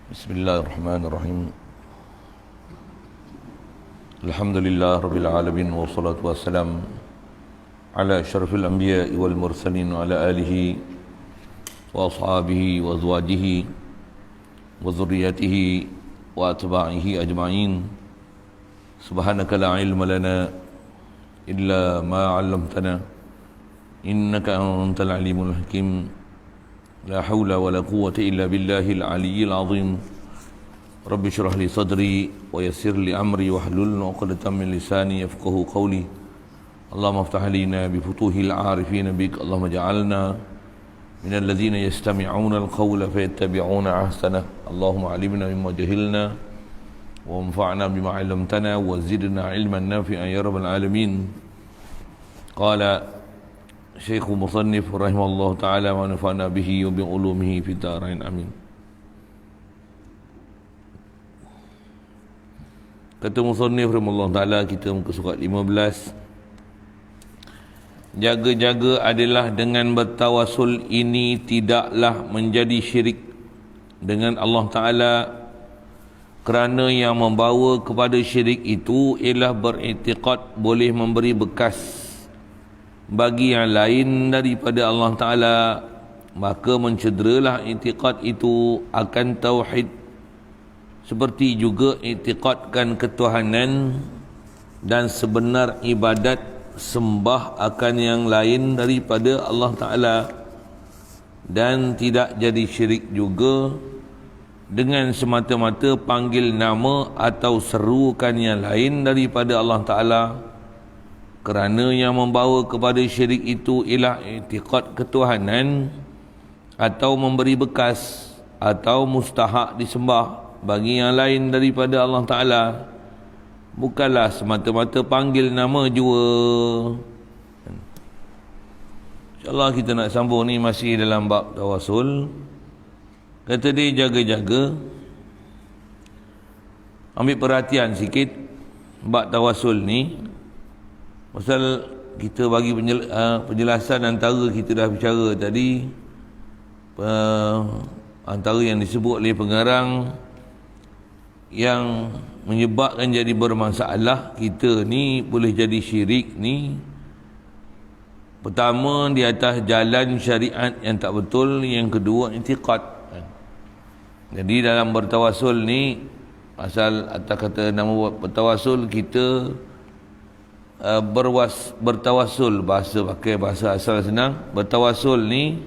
Bismillahirrahmanirrahim. Alhamdulillah Rabbil Alamin. Wassalatu wassalam ala asyrafil anbiya wal mursalin wa ala alihi wa ashabihi wa azwajihi wa zurriyatihi wa atba'ihi ajma'in. Subhanaka la ilma lana illa ma 'allamtana innaka antal alimul hakim. La hawla wa la quwwata illa billahil aliyyil azim. Rabbi syrah li sadri wa yassir li amri wa hlul 'uqdatam min lisani yafqahu qawli. Allahumma aftah lana bi futuhil 'arifin bik. Allahumma ja'alna minal ladzina yastami'una al-qawla fayattabi'una ahsana. Allahumma 'allimna mimma jahilna wa anfa'na bima 'allamtana wa zidna 'ilman nafi'an ya rabbal alamin. Qala Syekh Musannif rahimahullah ta'ala wa nafa'na bihi wa bi'ulumihi fi darain amin. Kata Musannif rahimahullah ta'ala, kita muka surat 15. Jaga-jaga adalah dengan bertawasul ini tidaklah menjadi syirik dengan Allah Ta'ala, kerana yang membawa kepada syirik itu ialah beriktikad boleh memberi bekas bagi yang lain daripada Allah Ta'ala, maka mencederalah i'tiqad itu akan tauhid. Seperti juga i'tiqadkan ketuhanan dan sebenar ibadat sembah akan yang lain daripada Allah Ta'ala, dan tidak jadi syirik juga dengan semata-mata panggil nama atau serukan yang lain daripada Allah Ta'ala, kerana yang membawa kepada syirik itu ialah i'tiqad ketuhanan atau memberi bekas atau mustahak disembah bagi yang lain daripada Allah Ta'ala, bukanlah semata-mata panggil nama jua. InsyaAllah kita nak sambung ni masih dalam bab tawasul. Kata dia, jaga-jaga, ambil perhatian sikit bab tawasul ni. Pasal kita bagi penjelasan antara kita dah bicara tadi, antara yang disebut oleh pengarang yang menyebabkan jadi bermasalah kita ni boleh jadi syirik ni, pertama di atas jalan syariat yang tak betul, yang kedua i'tiqad. Jadi dalam bertawasul ni, asal atas kata nama bertawasul, kita bertawasul, pakai bahasa asal senang. Bertawasul ni,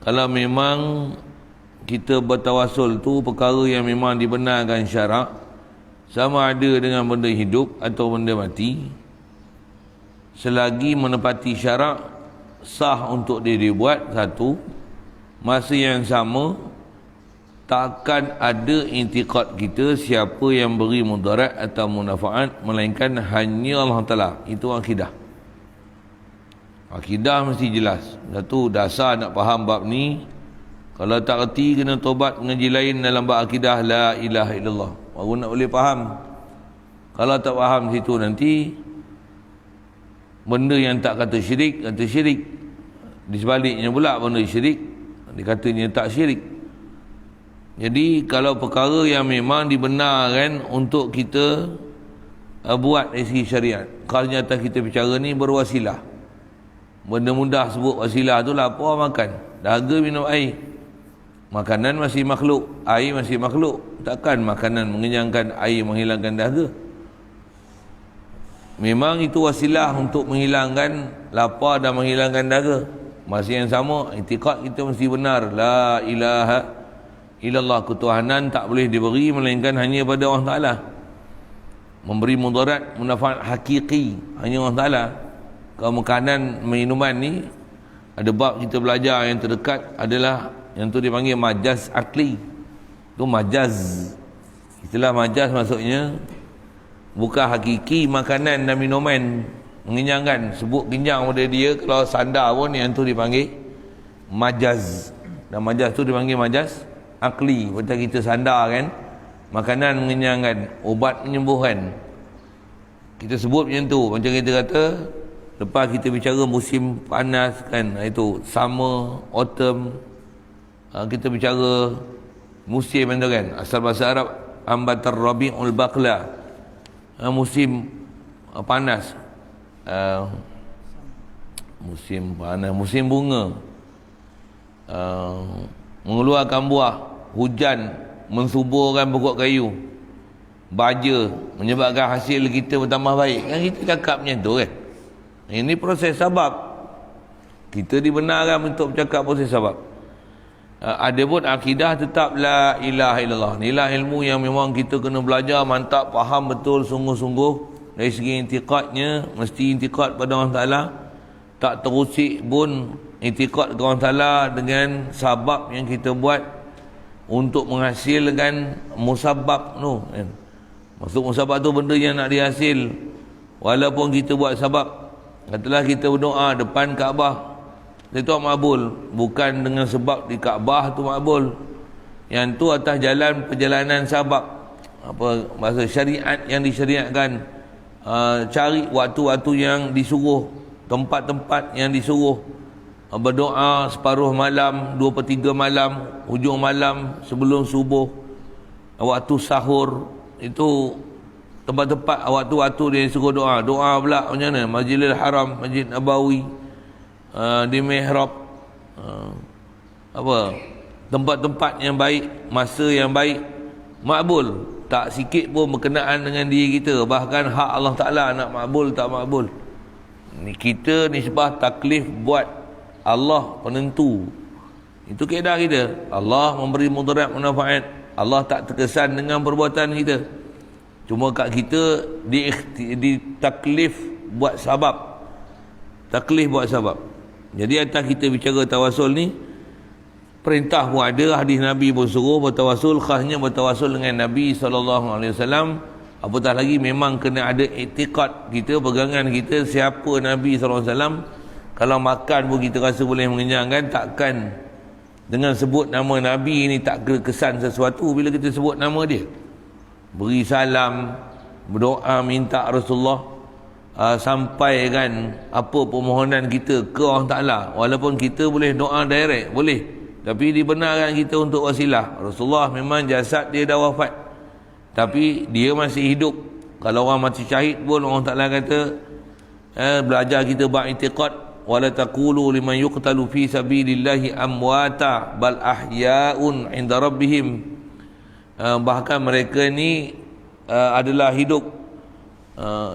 kalau memang kita bertawasul tu perkara yang memang dibenarkan syarak, sama ada dengan benda hidup atau benda mati, selagi menepati syarak, sah untuk dia dibuat. Satu, masa yang sama takkan ada i'tiqad kita siapa yang beri mudarat atau munafaat, melainkan hanya Allah Ta'ala. Itu akidah. Akidah mesti jelas. Satu dasar nak faham bab ni. Kalau tak reti, kena tobat mengaji lain dalam bab akidah la ilaha illallah, baru nak boleh faham. Kalau tak faham situ, nanti benda yang tak kata syirik, kata syirik. Di sebaliknya pula, benda syirik dikatanya tak syirik. Jadi kalau perkara yang memang dibenarkan untuk kita buat dari segi syariat, kalau nyata kita bicara ni berwasilah, benda mudah sebut wasilah tu lapar makan, dahaga minum air. Makanan masih makhluk, air masih makhluk. Takkan makanan mengenyangkan, air menghilangkan dahaga. Memang itu wasilah untuk menghilangkan lapar dan menghilangkan dahaga. Masih yang sama, i'tiqad kita mesti benar. La ilaha illallah, ketuhanan tak boleh diberi melainkan hanya pada Allah Ta'ala. Memberi mudarat, munafaat hakiki hanya Allah Ta'ala. Kalau makanan, minuman ni, ada bab kita belajar yang terdekat adalah yang tu dipanggil majaz akli. Tu majaz. Istilah majaz maksudnya bukan hakiki makanan dan minuman mengenyangkan, sebut kenyang pada dia. Kalau sandar pun yang tu dipanggil majaz, dan majaz tu dipanggil majaz akli. Macam kita sandar kan, makanan mengenyangkan, obat menyembuhkan, kita sebut macam tu. Macam kita kata, lepas kita bicara musim panas kan, itu summer, autumn, kita bicara musim itu kan, asal bahasa Arab ambatar rabi'ul baqla, musim panas, musim panas, musim bunga, mengeluarkan buah, hujan mensuburkan pokok kayu, baja menyebabkan hasil kita bertambah baik. Kan kita cakap macam tu kan. Ini proses sabab. Kita dibenarkan untuk bercakap proses sabab. Ada pun akidah tetap la ilaha illallah. Inilah ilmu yang memang kita kena belajar mantap, faham betul sungguh-sungguh. Dari segi intiqadnya, mesti intiqad pada Allah Ta'ala. Tak terusik pun intiqad kepada Allah Ta'ala dengan sabab yang kita buat untuk menghasilkan musabab tu kan. Maksud musabab tu benda yang nak dihasil. Walaupun kita buat sabab, katalah kita berdoa depan Kaabah, itu makbul, bukan dengan sebab di Kaabah tu makbul. Yang tu atas jalan perjalanan sabab, apa bahasa syariat yang disyariatkan. Cari waktu-waktu yang disuruh, tempat-tempat yang disuruh, berdoa separuh malam, 2/3 malam, hujung malam sebelum subuh, waktu sahur. Itu tempat-tempat, waktu-waktu dia suruh doa. Doa pula macam mana? Masjidil Haram, Masjid Nabawi, di mihrab, apa tempat-tempat yang baik, masa yang baik, makbul. Tak sikit pun berkenaan dengan diri kita. Bahkan hak Allah Ta'ala nak makbul tak makbul. Ni kita nisbah taklif buat Allah penentu. Itu kaedah kita. Allah memberi mudarat manfaat. Allah tak terkesan dengan perbuatan kita. Cuma kat kita di taklif buat sabab. Taklif buat sabab. Jadi atas kita bicara tawasul ni, perintah pun ada, hadis Nabi pun suruh bertawasul, khasnya bertawasul dengan Nabi SAW. Apatah lagi memang kena ada iktiqad kita, pegangan kita siapa Nabi SAW. Kalau makan pun kita rasa boleh mengenyangkan, takkan dengan sebut nama Nabi ni tak kesan sesuatu bila kita sebut nama dia. Beri salam, berdoa minta Rasulullah, sampaikan apa permohonan kita ke Allah Ta'ala. Walaupun kita boleh doa direct, boleh, tapi dibenarkan kita untuk wasilah. Rasulullah memang jasad dia dah wafat, tapi dia masih hidup. Kalau orang mati syahid pun Allah Ta'ala kata, belajar kita ba'itiqad, wala taqulu liman yuqtalu fi sabilillahi amwata bal ahya'un 'inda rabbihim. Bahkan mereka ni adalah hidup,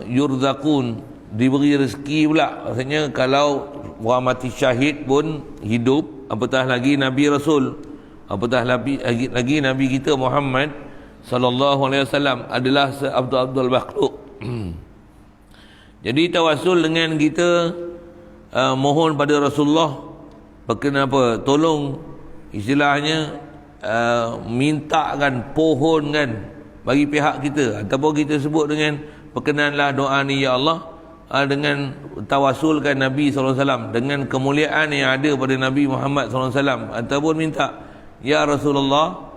yurzaqun, diberi rezeki pula. Maksudnya kalau orang mati syahid pun hidup, apatah lagi Nabi Rasul, apatah lagi Nabi kita Muhammad sallallahu alaihi wasallam adalah seabdul makhluk. Jadi tawasul dengan kita mohon pada Rasulullah, berkenaan apa? Tolong, istilahnya mintakan, pohonkan bagi pihak kita, ataupun kita sebut dengan perkenanlah doa ni ya Allah, dengan tawasulkan Nabi SAW, dengan kemuliaan yang ada pada Nabi Muhammad SAW, ataupun minta ya Rasulullah,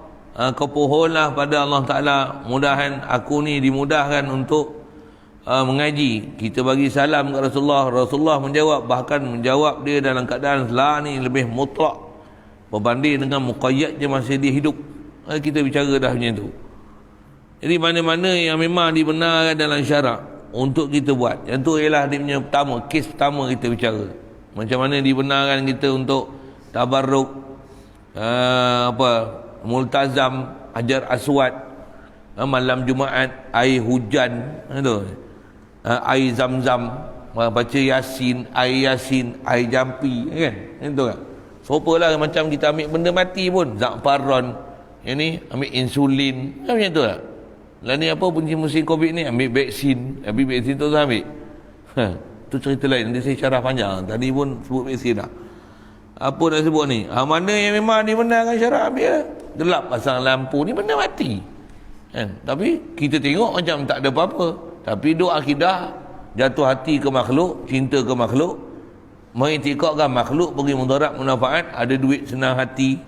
kau pohonlah pada Allah Ta'ala, mudahan aku ni dimudahkan untuk mengaji. Kita bagi salam ke Rasulullah, Rasulullah menjawab, bahkan menjawab dia dalam keadaan la ni lebih mutlak berbanding dengan muqayyadnya masa dia hidup. Kita bicara dah macam tu. Jadi mana-mana yang memang dibenarkan dalam syarak untuk kita buat, yang tu ialah dia punya pertama, kes pertama kita bicara. Macam mana dibenarkan kita untuk tabarruk, multazam Hajar Aswad, malam Jumaat, air hujan, air zam-zam, baca Yasin, air jampi, kan? Itu kan? Sopalah macam kita ambil benda mati pun, za'faron, yang ni ambil insulin, kan macam tu lah. Lah ni apa musim Covid ni, ambil vaksin tu ambil. Tu cerita lain, nanti saya syarah panjang. Tadi pun sebut vaksin dah. Apa nak sebut ni? Mana yang memang dibenarkan syarak ambil, gelap pasang lampu ni benda mati. Kan? Tapi kita tengok macam tak ada apa-apa. Tapi duk akidah, jatuh hati ke makhluk, cinta ke makhluk, mengiktikadkan makhluk bagi mudarat manfaat, ada duit senang hati,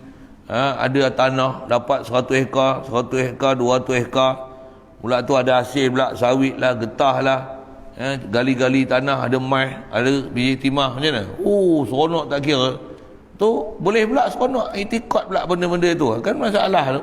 ada tanah dapat 100 hektar, 200 hektar, pula tu ada hasil pula, sawit lah, getah lah, gali-gali tanah, ada mai, ada biji timah, macam mana? Seronok tak kira. Tu boleh pula seronok, iktikad pula benda-benda tu. Kan masalah tu.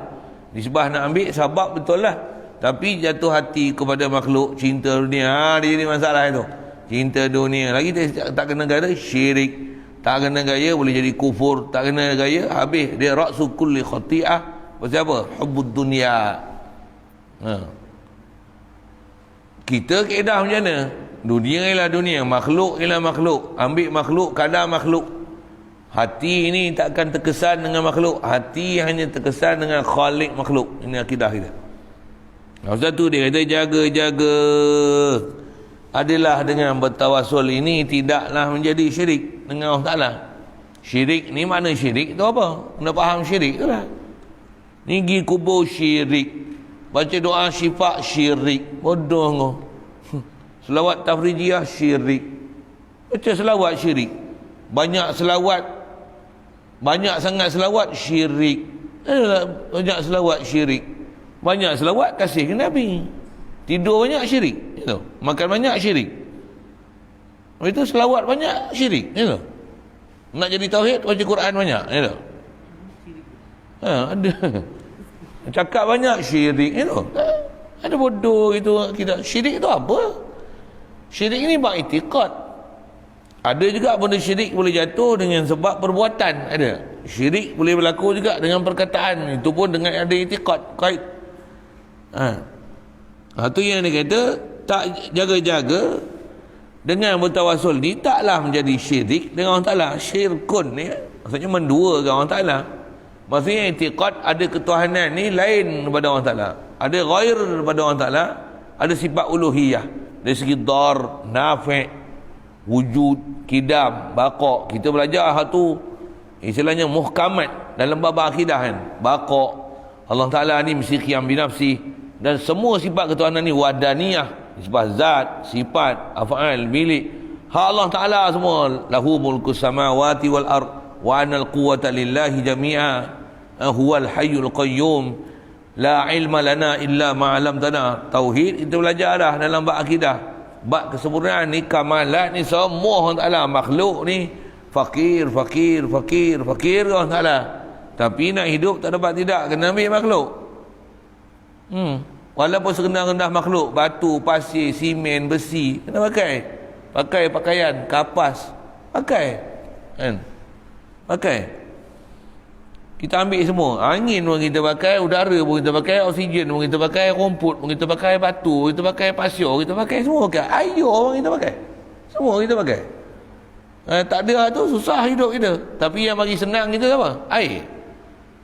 Nisbah nak ambil sebab betul lah. Tapi jatuh hati kepada makhluk, cinta dunia, dia ni masalah itu. Cinta dunia. Lagi tak kena gaya syirik. Tak kena gaya boleh jadi kufur. Tak kena gaya habis. Dia ra'su kulli khati'ah. Pasal apa? Hubbud dunia. Kita keedah macam mana? Dunia ialah dunia, makhluk ialah makhluk. Ambil makhluk, kadar makhluk. Hati ini takkan terkesan dengan makhluk. Hati hanya terkesan dengan khalik makhluk. Ini akidah kita. Ustaz tu dia kata jaga-jaga. Adalah dengan bertawasul ini tidaklah menjadi syirik dengan Allah Ta'ala. Syirik ni mana syirik tu apa? Kena faham syirik tu lah. Ni pergi kubur syirik. Baca doa syifa syirik. Bodoh kau. Selawat tafrijiyah syirik. Baca selawat syirik. Banyak selawat, banyak sangat selawat syirik. Banyak selawat syirik. Banyak selawat kasih ke Nabi. Tidur banyak syirik, gitu. Makan banyak syirik. Itu selawat banyak syirik, gitu. Nak jadi tauhid baca Quran banyak, gitu. Ada. Cakap banyak syirik, gitu. Ada bodoh itu kita. Syirik itu apa? Syirik ini bab i'tiqad. Ada juga benda syirik boleh jatuh dengan sebab perbuatan, ada. Syirik boleh berlaku juga dengan perkataan, itu pun dengan ada i'tiqad kait. Itu yang dia kata tak jaga-jaga dengan bertawasul ni taklah menjadi syirik dengan Allah Ta'ala. Syirkun ni maksudnya menduakan Allah Ta'ala. Maksudnya i'tiqad ada ketuhanan ni lain daripada Allah Ta'ala, ada ghair daripada Allah Ta'ala, ada sifat uluhiyah dari segi dar, nafi', wujud, kidam, baqa. Kita belajar satu istilahnya muhkamat dalam bab akidah kan. Baqa, Allah Ta'ala ni mesti qiyam binafsi, dan semua sifat ketuhanan ni wahdaniyah, sifat zat, sifat, af'al, milik. Hak Allah Ta'ala semua. Lahu mulkus samawati wal ard wa anal quwwata lillahi jami'a huwal hayyul qayyum la ilma lana illa ma'alamtana. Tauhid kita belajar dah dalam bab akidah. Bab kesempurnaan ni, kamalat ni semua Allah Ta'ala. Makhluk ni fakir Allah Ta'ala. Tapi nak hidup tak dapat tidak, kena ambil makhluk. Walaupun serendah-rendah makhluk, batu, pasir, simen, besi, kena pakai pakaian, kapas, pakai kan? Kita ambil semua. Angin pun kita pakai, udara pun kita pakai, oksigen pun kita pakai, rumput pun kita pakai, batu kita pakai, pasir kita pakai, semua pakai, air pun kita pakai, semua kita pakai. Tak ada tu susah hidup kita. Tapi yang bagi senang kita apa? Air,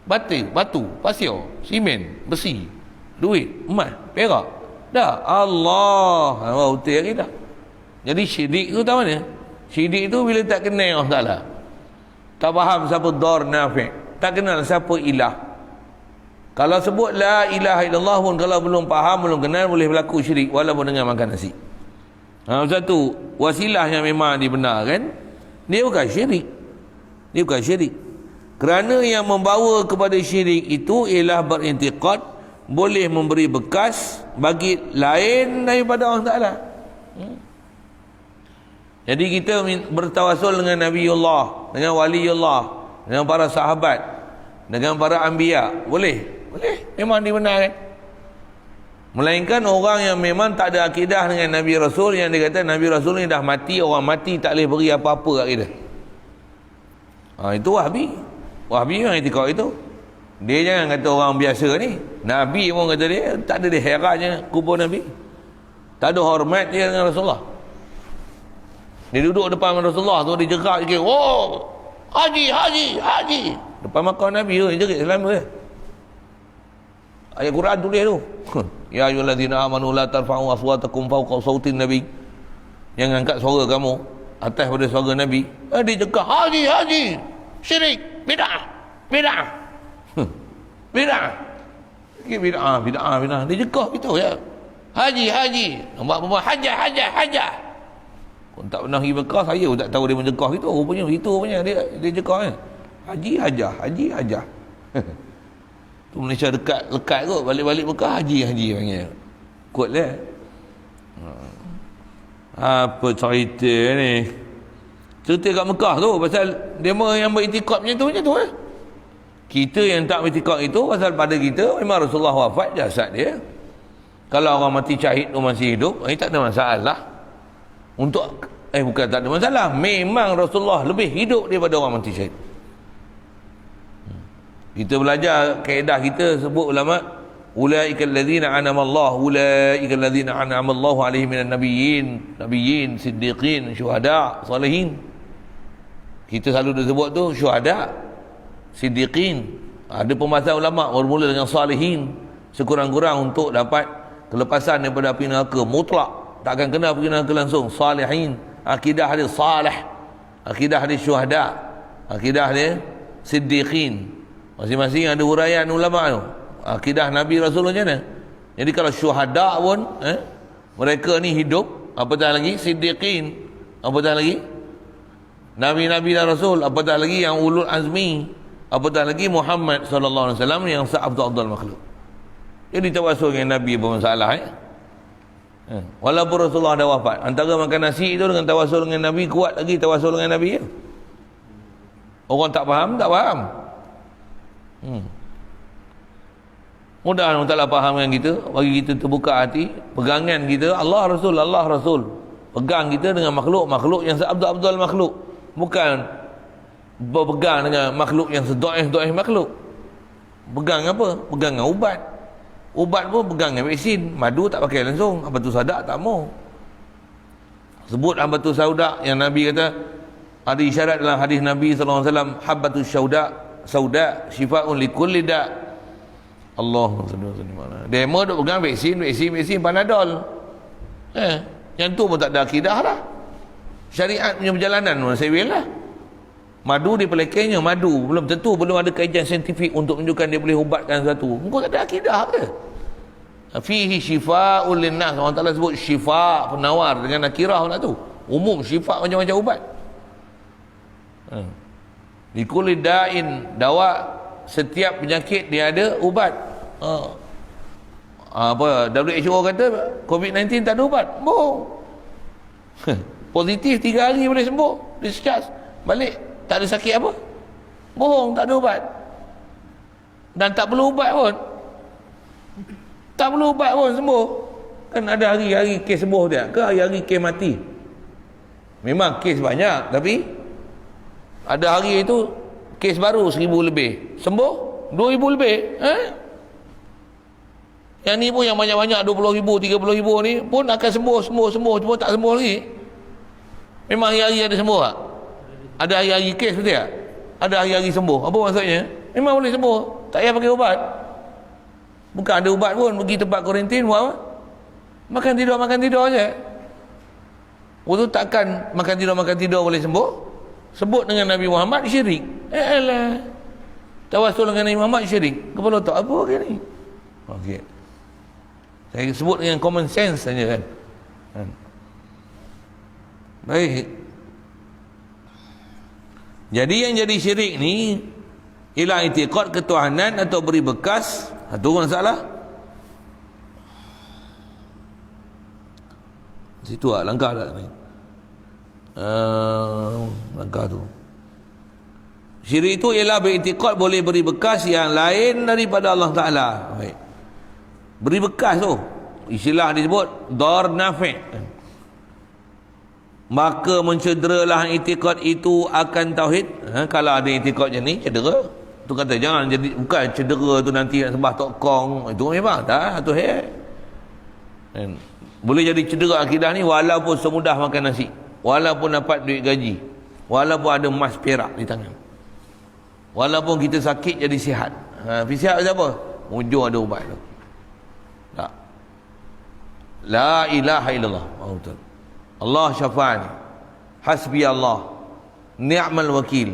batu, pasir, simen, besi, duit, emas, perak. Dah Allah betul kita. Jadi syirik tu tahu mana? Syirik tu bila tak kenal Allah Ta'ala, tak faham siapa dar nafi', tak kenal siapa ilah. Kalau sebut la ilaha illallah pun kalau belum faham, belum kenal, boleh berlaku syirik walaupun dengan makan nasi. Satu wasilah yang memang dibenarkan, dia bukan syirik. Dia bukan syirik. Kerana yang membawa kepada syirik itu ialah berintiqad, boleh memberi bekas bagi lain daripada Allah Ta'ala. Jadi kita bertawasul dengan Nabiullah, dengan Waliullah, dengan para sahabat, dengan para anbiya. Boleh, memang dibenarkan. Melainkan orang yang memang tak ada akidah dengan Nabi Rasul, yang dia kata Nabi Rasul ni dah mati, orang mati tak boleh beri apa-apa kat kita. Itu Wahbi yang etika itu. Dia jangan kata orang biasa ni. Nabi pun kata dia tak ada dia herannya kubur Nabi. Tak ada hormat dia dengan Rasulullah. Dia duduk depan Rasulullah tu, dia jerat sikit, oh haji depan makam Nabi tu, dia jerit selama dia. Ayat Quran tulis tu, ya ayyuhallazina amanu la tarfa'u aswatakum fawqa sautin nabi. Jangan angkat suara kamu atas pada suara Nabi. Dia cakap haji syirik, bid'ah. Dia cakap gitu ya. Haji nampak apa hajah. Kau tak pernah pergi Mekah, saya pun tak tahu dia mencekah gitu. Rupanya dia cekah kan. Haji hajah. Tu Malaysia lekat kot, balik-balik Mekah haji panggil. Kot lah. Apa cerita ni? Cerita kat Mekah tu pasal demo yang beriktikad macam tu lah. Kita yang tak bertikad itu pasal pada kita memang Rasulullah wafat jasad dia. Kalau orang mati syahid tu masih hidup, tak ada masalah. Bukan tak ada masalah, memang Rasulullah lebih hidup daripada orang mati syahid. Kita belajar kaedah kita sebut ulama, ulaikal ladzina an'ama Allahu alaihim minan nabiyyin, siddiqin, syuhada, salihin. Kita selalu disebut tu syuhada, siddiqin. Ada pembahasan ulama bermula dengan salihin, sekurang-kurang untuk dapat kelepasan daripada api neraka mutlak, takkan kena api neraka langsung. Salihin, akidah dia salih, akidah dia syuhada, akidah dia siddiqin. Masing-masing ada huraian ulama tu. Akidah Nabi Rasul macam mana? Jadi kalau syuhada pun mereka ni hidup, apatah lagi siddiqin, apatah lagi Nabi-Nabi dan Rasul, apatah lagi yang ulul azmi, apatah lagi Muhammad sallallahu alaihi wasallam yang seabdul makhluk. Jadi tawasul dengan Nabi bermasalah walaupun Rasulullah dah wafat. Antara makan nasi itu dengan tawasul dengan Nabi kuat lagi tawasul dengan Nabi ya. Orang tak faham, tak faham. Mudah Allah Ta'ala faham dengan kita, bagi kita terbuka hati, pegangan kita Allah Rasul, Allah Rasul. Pegang kita dengan makhluk yang seabdul makhluk, bukan berpegang dengan makhluk yang sedoif makhluk. Pegang apa? Pegang dengan ubat. Ubat pun pegang dengan vaksin. Madu tak pakai langsung, habatus sauda tak mau. Sebut habatus sauda yang Nabi kata ada isyarat dalam hadis Nabi sallallahu alaihi wasallam, habatus sauda syifaun likulli da. Allahumma salli wa sallim ala. Demo duk pegang vaksin Panadol. Yang tu pun tak ada akidah lah. Syariat punya perjalanan saya lah. Madu dipelekehnya, madu belum tentu, belum ada kajian saintifik untuk menunjukkan dia boleh ubatkan sesuatu. Engkau tak ada akidah ke? Fihi syifa'un linnas. Allah Ta'ala sebut syifa', penawar dengan nakirah lah tu. Umum syifa' macam-macam ubat. Likulli da'in, dawa, setiap penyakit dia ada ubat. WHO kata COVID-19 tak ada ubat. Bohong. Positif 3 hari boleh sembuh, discharge balik, tak ada sakit apa. Bohong, tak ada ubat. Dan tak perlu ubat pun. Tak perlu ubat pun sembuh. Kan ada hari-hari kes sembuh dia, ke hari-hari kes mati. Memang kes banyak, tapi ada hari itu kes baru 1000 lebih, sembuh 2000 lebih. Yang ni pun yang banyak-banyak 20,000, 30,000 ni pun akan sembuh, cuma tak sembuh lagi. Memang hari-hari ada sembuh tak? Ada hari-hari kes betul tak? Ada hari-hari sembuh. Apa maksudnya? Memang boleh sembuh, tak payah pakai ubat. Bukan ada ubat pun, pergi tempat kuarantin buat apa? Makan tidur je. Waktu takkan makan tidur boleh sembuh. Sebut dengan Nabi Muhammad syirik. Alah, tawasul dengan Nabi Muhammad syirik. Kepala tak apa ke ni? Okey, saya sebut dengan common sense saja kan. Baik. Jadi yang jadi syirik ni ialah i'tiqad ketuhanan atau beri bekas. Itu masalah. Situ lah langkah tak ni. Langkah tu. Syirik itu ialah beriktikad boleh beri bekas yang lain daripada Allah Ta'ala. Baik. Beri bekas tu, istilah disebut dar nafi'. Maka mencederalah iktikad itu akan tauhid. Kalau ada iktikad macam ni, cedera. Tu kata jangan jadi, bukan cedera tu nanti nak sembah tok kong. Itu memang dah tauhid. Boleh jadi cedera akidah ni walaupun semudah makan nasi, walaupun dapat duit gaji, walaupun ada emas perak di tangan, walaupun kita sakit jadi sihat. Sihat siapa? Ujung ada ubat tu. Tak. La ilaha illallah. Allah syafa'ani. Hasbi Allah. Ni'mal wakil.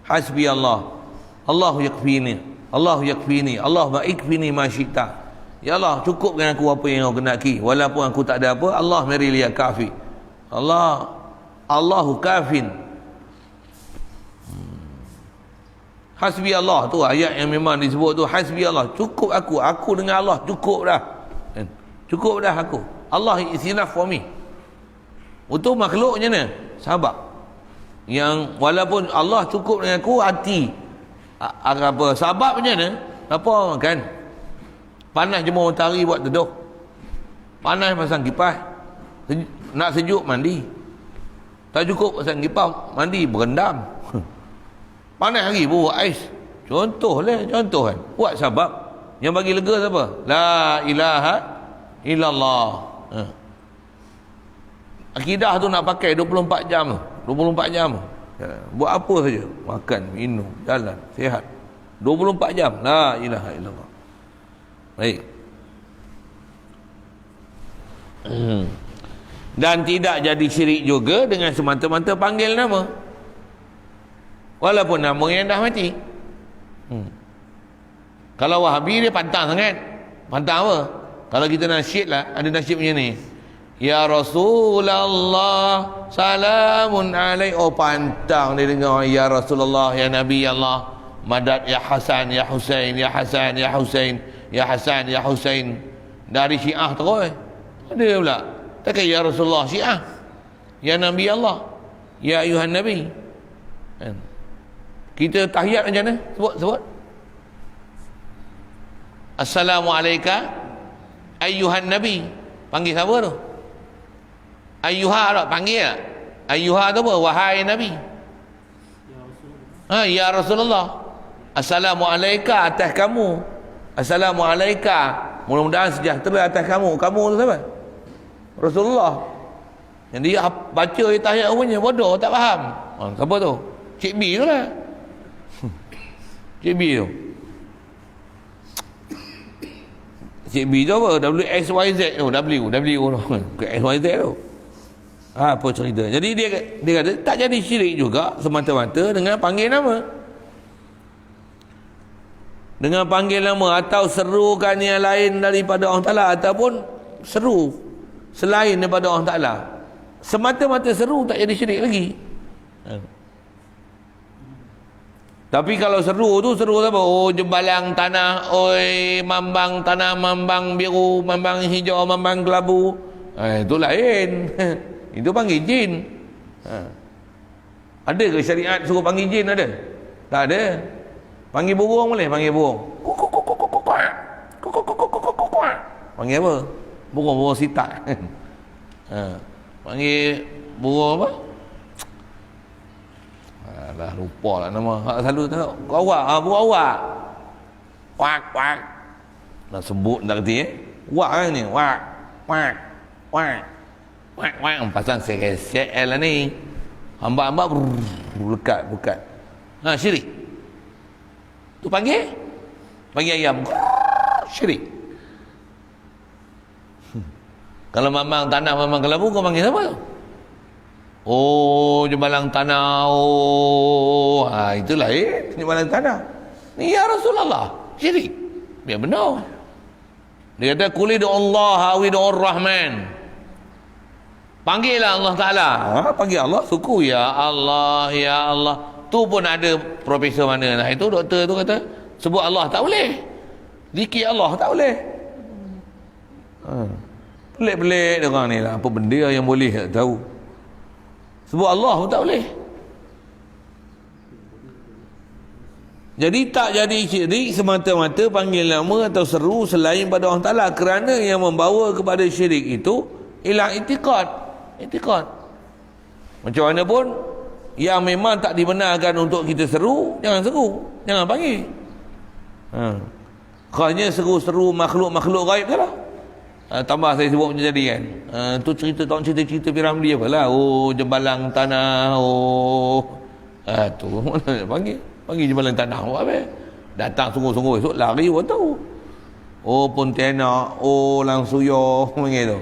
Hasbi Allah. Allahu yakfini. Allahu yakfini. Allahumma ikfini ma syi'ta. Ya Allah, cukupkan aku apa yang kau kenaki, walaupun aku tak ada apa. Allah meri liya kafi. Allahu kafin. Hasbi Allah tu ayat yang memang disebut tu. Hasbi Allah, cukup aku dengan Allah cukup dah. Cukup dah aku. Allah is enough for me. Untuk makhluknya ni sahabat yang walaupun Allah cukup dengan aku, hati Apa sebab macam mana? Apa kan? Panas jemur matahari buat teduh. Panas pasang kipas. Nak sejuk mandi. Tak cukup pasang kipas, mandi berendam. Panas lagi buat ais. Contoh kan. Buat sebab yang bagi lega siapa? La ilaha illallah. Akidah tu nak pakai 24 jam tu. 24 jam tu. Buat apa saja? Makan, minum, jalan, sihat. 24 jam. La ilaha illallah. Baik. Dan tidak jadi syirik juga dengan semata-mata panggil nama. Walaupun nama yang dah mati. Kalau Wahabi dia pantang sangat. Pantang apa? Kalau kita nasyid lah, ada nasyid macam ni. Ya Rasulullah salamun alaik. Oh pantang dia dengar ya Rasulullah, ya Nabi Allah. Madad ya Hasan, ya Husain, ya Hasan, ya Husain, ya Hasan, ya Husain. Dari Syiah terus. Ada pula. Takkan ya Rasulullah Syiah. Ya Nabi Allah. Ya ayuhan Nabi. Kita tahiyat macam mana? Sebut. Assalamualaikum ayuhan Nabi. Panggil siapa tu? Ayuha tak? Panggil tak? Ayuha tu apa? Wahai Nabi. Ya Rasulullah. Assalamualaikum atas kamu. Assalamualaikum. Mudah-mudahan sejahtera atas kamu. Kamu tu siapa? Rasulullah. Yang dia baca tahiyat punya bodoh, tak faham. Siapa tu? Cik B tu lah. Cik B tu. Cik B tu apa? WXYZ tu. W tu. XYZ tu. Apa cerita? Jadi dia kata tak jadi syirik juga semata-mata dengan panggil nama. Dengan panggil nama atau serukan yang lain daripada Allah Ta'ala, ataupun seru selain daripada Allah Ta'ala. Semata-mata seru tak jadi syirik lagi. Tapi kalau seru tu seru apa? Oh jembalang tanah, oi mambang tanah, mambang biru, mambang hijau, mambang kelabu. Itu lain. Itu panggil jin. Ada ke syariat suruh panggil jin ada? Tak ada. Panggil burung boleh, panggil burung. Panggil apa? Burung sitak. Panggil burung apa? Dah lupa lah nama. Selalu tengok awak, burung awak. Wak. Nak sebut nak kerti wak kan ni. Wak. Pasang CL lah ni. Hamba-hamba lekat. Syirik. Tu panggil ayam. Syirik. Kalau mamang tanah, mamang kelabu, kau panggil siapa tu? Oh, jembalang tanah. Oh, itulah jembalang tanah. Ni ya Rasulullah. Syirik. Biar benar. Dia kata qul Allah wa Rahman. Panggillah Allah Ta'ala. Panggil Allah, suku ya Allah, ya Allah. Tu pun ada profesor mana lah. Itu doktor tu kata sebut Allah tak boleh. Zikir Allah tak boleh. Pelik-pelik dia orang ni lah. Apa benda yang boleh tak tahu. Sebut Allah pun tak boleh. Jadi tak jadi syirik semata-mata panggil nama atau seru selain pada Allah Ta'ala, kerana yang membawa kepada syirik itu ialah itikad. Macam mana pun yang memang tak dibenarkan untuk kita seru, jangan panggil. Khasnya seru-seru makhluk-makhluk gaib tu lah. Tambah saya sebut macam tadi kan. Tu cerita Piramli apalah. Oh jembalang tanah. Tu mana nak panggil jembalang tanah buat apa? Datang sungguh-sungguh esok lari pun tahu. Oh Pontianak, oh Langsuyo panggil tu.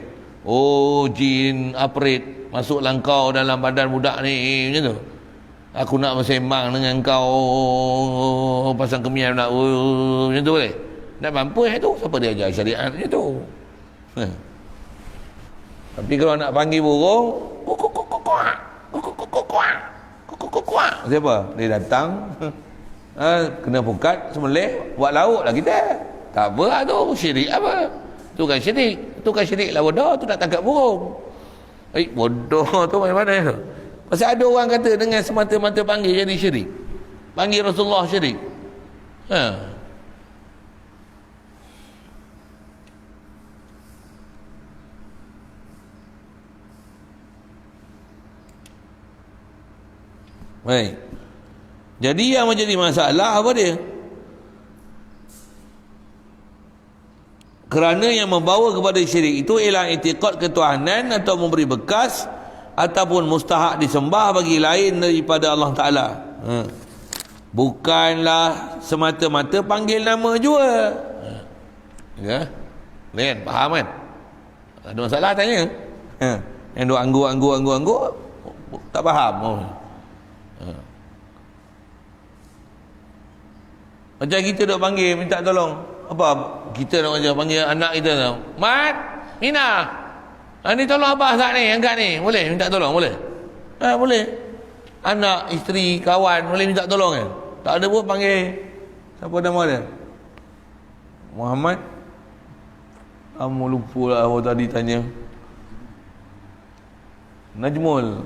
Oh jin aprit masuk langkau dalam badan budak ni macam tu. Aku nak bersembang dengan kau pasang kemian nak macam tu boleh? Tak mampu tu. Siapa dia ajar syariat macam tu? Tapi kalau nak panggil burung, siapa? Dia datang kena pukat sembelih buat lauk lah kita. Tak apa lah tu, syirik apa? Tu kan syirik lah bodoh, tu nak tangkap burung. Bodoh tu mana tu? Pasal ada orang kata dengan semata-mata panggil jadi syirik. Panggil Rasulullah syirik. Ha. Baik. Jadi yang menjadi masalah apa dia? Kerana yang membawa kepada syirik itu ialah i'tiqad ketuhanan atau memberi bekas ataupun mustahak disembah bagi lain daripada Allah Ta'ala. Bukanlah semata-mata panggil nama jua. Ya? Lain, faham kan? Ada masalah tanya. Yang duk anggur tak faham. Macam kita duk panggil minta tolong. Apa kita nak macam panggil anak kita tu, Mat, Mina, ni tolong abah sat ni, angkat ni, boleh minta tolong, boleh? Boleh. Anak, isteri, kawan boleh minta tolong kan? Tak ada pun panggil. Siapa nama dia? Muhammad. Kamu lupa lah apa tadi tanya. Najmul.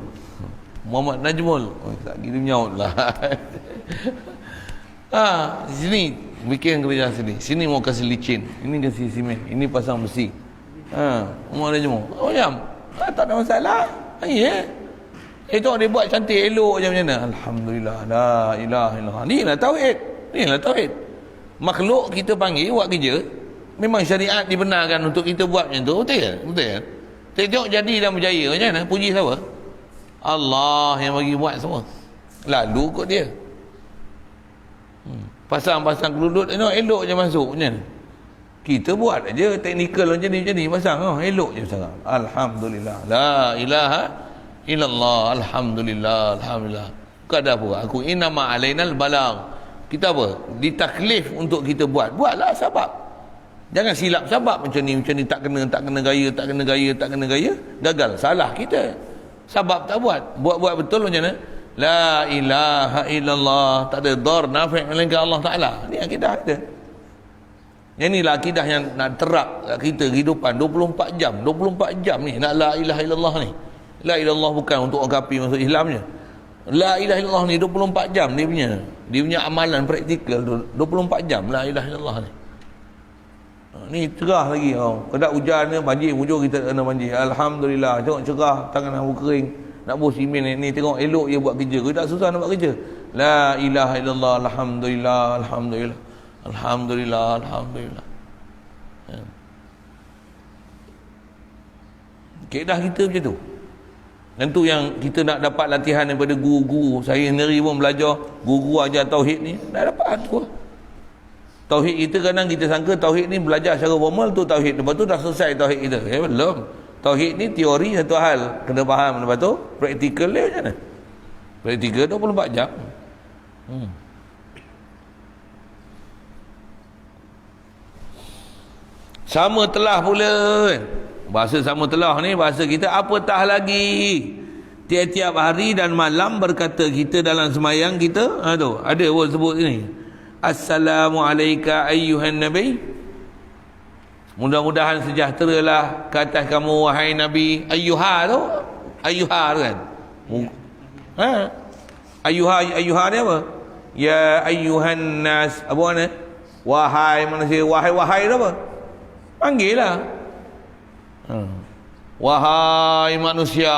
Muhammad Najmul. Tak kira nyaut lah. Di sini bikin kerja sini. Sini mau kasih licin, ini kasih simen, ini pasang besi. Mau ada semua. Macam tak ada masalah. Ya. Itu dia buat cantik elok je macam mana. Alhamdulillah. La ilaha illallah. Inilah tauhid. Inilah tauhid. Makhluk kita panggil buat kerja, memang syariat dibenarkan untuk kita buat macam tu. Betul ke? Betul kan? Tengok jadi dan berjaya macam mana? Puji siapa? Allah yang bagi buat semua. Lalu kot dia. Pasang-pasang keludut elok je masuk macam mana? Kita buat aja teknikal macam ni pasang elok je pasang. Alhamdulillah. La ilaha illallah. Alhamdulillah. Alhamdulillah. Kau ada apa? Aku innama alainal balagh. Kita apa? Ditaklif untuk kita buat. Buatlah sebab. Jangan silap sebab macam ni tak kena gaya. Gagal. Salah kita. Sebab tak buat. Buat betul macam mana? La ilaha illallah. Tak ada dar nafi' melainkan Allah Ta'ala. Ini akidah kita. Yang inilah akidah yang nak terap kita kehidupan 24 jam. 24 jam ni nak la ilaha illallah ni. La ilallah bukan untuk orang kafir masuk Islamnya. La ilaha illallah ni 24 jam dia punya amalan praktikal 24 jam la ilaha illallah ni. Ni cerah lagi. Kedak hujan ni banjir hujung kita kena banjir. Alhamdulillah. Tengok cerah, tangan aku kering. Nak buat simen ni tengok elok dia buat kerja. Kau tak susah nak buat kerja. La ilaha illallah. Alhamdulillah. Alhamdulillah. Alhamdulillah. Alhamdulillah. Kedah kita macam tu. Dan tu yang kita nak dapat latihan daripada guru-guru. Saya sendiri pun belajar guru ajar tauhid ni. Dah dapat tu. Tauhid kita kadang kita sangka tauhid ni belajar secara formal tu tauhid. Lepas tu dah selesai tauhid kita. Belum. Tauhid ni teori satu hal. Kena faham. Lepas tu praktikal dia macam mana? Praktikal 24 jam. Sama telah pula. Bahasa sama telah ni bahasa kita apatah lagi. Tiap-tiap hari dan malam berkata kita dalam semayang kita. Ada pun sebut ni. Assalamualaikum ayyuhan nabi. Mudah-mudahan sejahteralah ke atas kamu wahai Nabi. Ayyuha tu ayyuha kan? Ayyuha ni apa? Ya ayyuhan nas. Apa mana? Wahai manusia. Wahai tu apa? Panggil lah. Wahai manusia.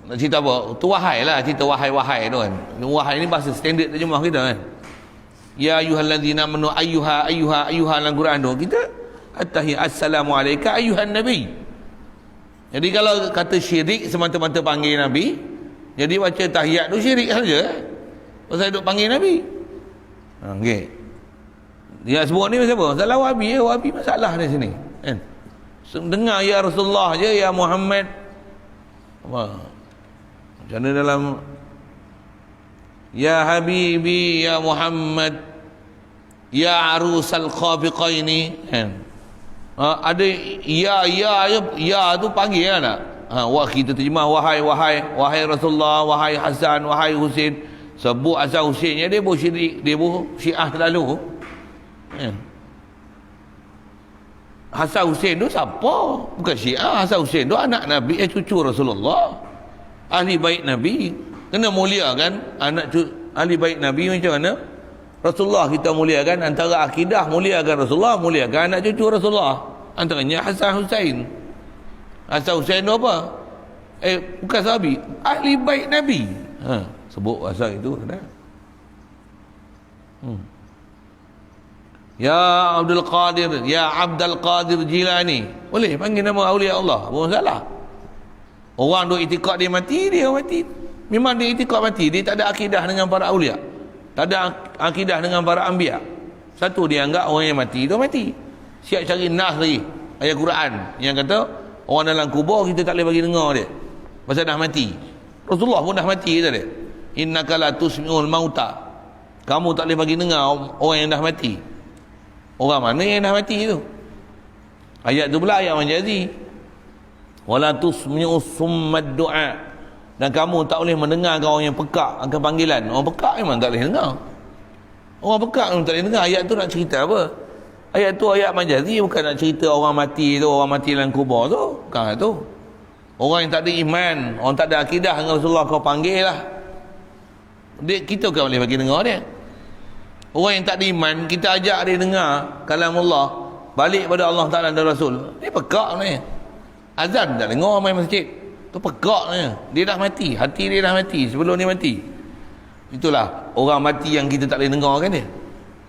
Nak cerita apa? Tu wahai lah. Cerita wahai tu kan. Wahai ni bahasa standard terjemah kita kan. Ya ayyuhallazina amanu ayyuha dalam Quran tu kita assalamualaikum ayyuhan nabi. Jadi kalau kata syirik semata-mata panggil nabi, jadi baca tahiyat tu syirik saja. Pasal duk panggil nabi. Okey. Dia sebut ni siapa? Masalah wahabi masalah di sini kan. Dengar ya Rasulullah je, ya Muhammad. Apa? Macam mana dalam ya Habibi, ya Muhammad, ya Arusal Khafiqaini kan? Ada ya tu panggil kan tak? Wah kita terjemah wahai Rasulullah, wahai Hasan, wahai Husin. Sebut asal Husinnya dia buat syirik, dia buat Syiah terlalu kan? Hasan Husin tu siapa? Bukan Syiah. Hasan Husin tu anak Nabi, cucu Rasulullah, ahli baik Nabi Kena muliakan anak ahli baik Nabi macam mana? Rasulullah kita muliakan, antara akidah muliakan Rasulullah, muliakan anak cucu Rasulullah. Antaranya Hasan Husain. Hasan Husain tu apa? Bukan sahabi, ahli baik Nabi. Sebut pasal itu kena. Ya Abdul Qadir, Ya Abdul Qadir Jilani. Boleh panggil nama awliya Allah, bukan salah. Orang duk itikad dia mati, dia mati. Memang dia itikad mati, dia tak ada akidah dengan para awliya. Tak ada akidah dengan para anbiya. Satu dia anggap orang yang mati itu mati. Siap cari nas lagi. Ayat Quran yang kata orang dalam kubur kita tak boleh bagi dengar dia. Pasal dah mati. Rasulullah pun dah mati kata dia. Innaka la tusmi'ul mauta. Kamu tak boleh bagi dengar orang yang dah mati. Orang mana yang dah mati tu? Ayat tu pula ayat majazi. Wala tusmi'u summad du'a. Dan kamu tak boleh mendengarkan orang yang pekak akan panggilan. Orang pekak memang tak boleh dengar. Orang pekak memang tak boleh dengar. Ayat tu nak cerita apa? Ayat tu ayat majazi, bukan nak cerita orang mati tu, orang mati dalam kubur tu. Bukan tu. Orang yang tak ada iman, orang tak ada akidah dengan Rasulullah kau panggil lah. Kita bukan boleh bagi dengar dia. Orang yang tak ada iman, kita ajak dia dengar kalamullah, balik pada Allah Ta'ala dan Rasul. Dia pekak ni. Azan tak dengar main masjid. Tu pekak ni. Dia dah mati, hati dia dah mati sebelum dia mati. Itulah orang mati yang kita tak boleh dengar kan dia.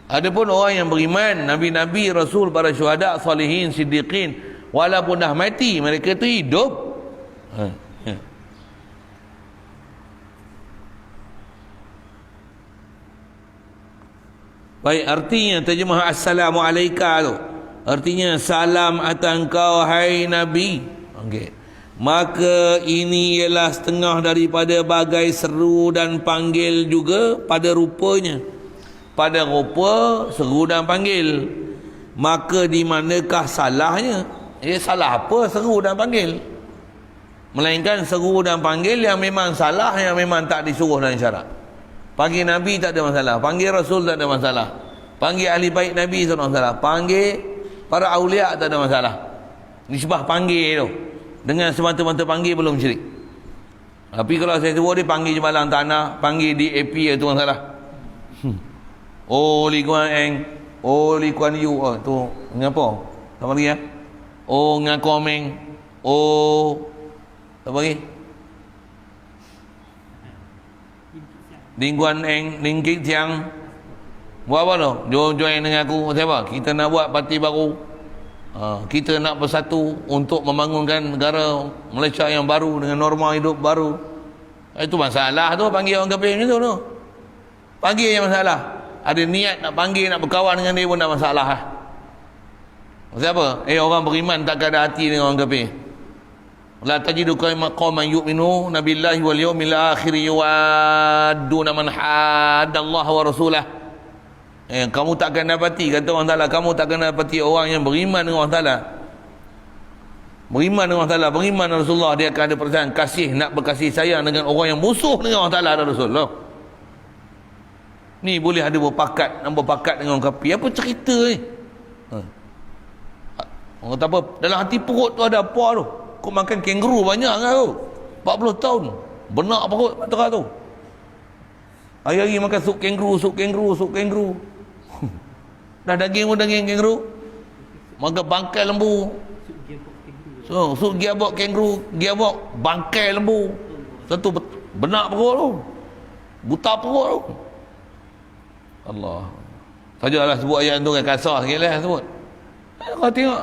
Adapun orang yang beriman, nabi-nabi, rasul, para syuhada, salihin, siddiqin, walaupun dah mati, mereka tu hidup. Baik, artinya terjemah Assalamualaikum tu, artinya salam atas engkau hai Nabi. Okey. Maka ini ialah setengah daripada bagai seru dan panggil juga pada rupanya. Pada rupa seru dan panggil. Maka di manakah salahnya? Salah apa seru dan panggil? Melainkan seru dan panggil yang memang salah, yang memang tak disuruh dalam syarak. Panggil Nabi tak ada masalah, panggil Rasul tak ada masalah, panggil ahli baik Nabi tak ada masalah, panggil para awliya tak ada masalah. Nisbah panggil tu dengan semata-mata panggil belum syirik. Tapi kalau saya suruh dia panggil jemalang tanah, panggil di AP itu masalah. Oh Li Kuan Eng, oh Li Kuan Yu, tu ngapa? Apa lagi ya? Oh Ngan Komeng, oh apa lagi? Ling Kuan Eng, Ling Kit Siang. Buat apa tu? Join dengan aku. Siapa? Kita nak buat parti baru. Kita nak bersatu untuk membangunkan negara Malaysia yang baru dengan norma hidup baru. Itu masalah tu, panggil orang kafir macam tu. Panggil yang masalah. Ada niat nak panggil, nak berkawan dengan dia pun tak masalah. Siapa? Orang beriman takkan ada hati dengan orang kafir. La tajidu qauman yu'minu nabillahi wal yawmil akhir yuwadduna man haddallaha wa rasulah. Kamu takkan dapati, kata Allah Ta'ala, kamu takkan dapati orang yang beriman dengan Allah Ta'ala, beriman dengan Allah Ta'ala, beriman dengan Rasulullah, dia akan ada perasaan kasih, nak berkasih sayang dengan orang yang musuh dengan Allah Ta'ala dan Rasulullah. Ni boleh ada berpakat, nak berpakat dengan orang kafir. Apa cerita ni? Orang kata apa? Dalam hati perut tu ada apa tu? Kau makan kenguru banyak kan tu? 40 tahun. Benak perut batera tu. Hari-hari makan sup kenguru, sup kenguru, sup kenguru. Dah daging pun daging kenguru. Makan bangkai lembu. Sup gearbox kenguru, gearbox bangkai lembu. Satu benak perut tu. Buta perut tu. Allah. Sajalah sebut ayat tu kan kasar sikit lah sebut. Kau tengok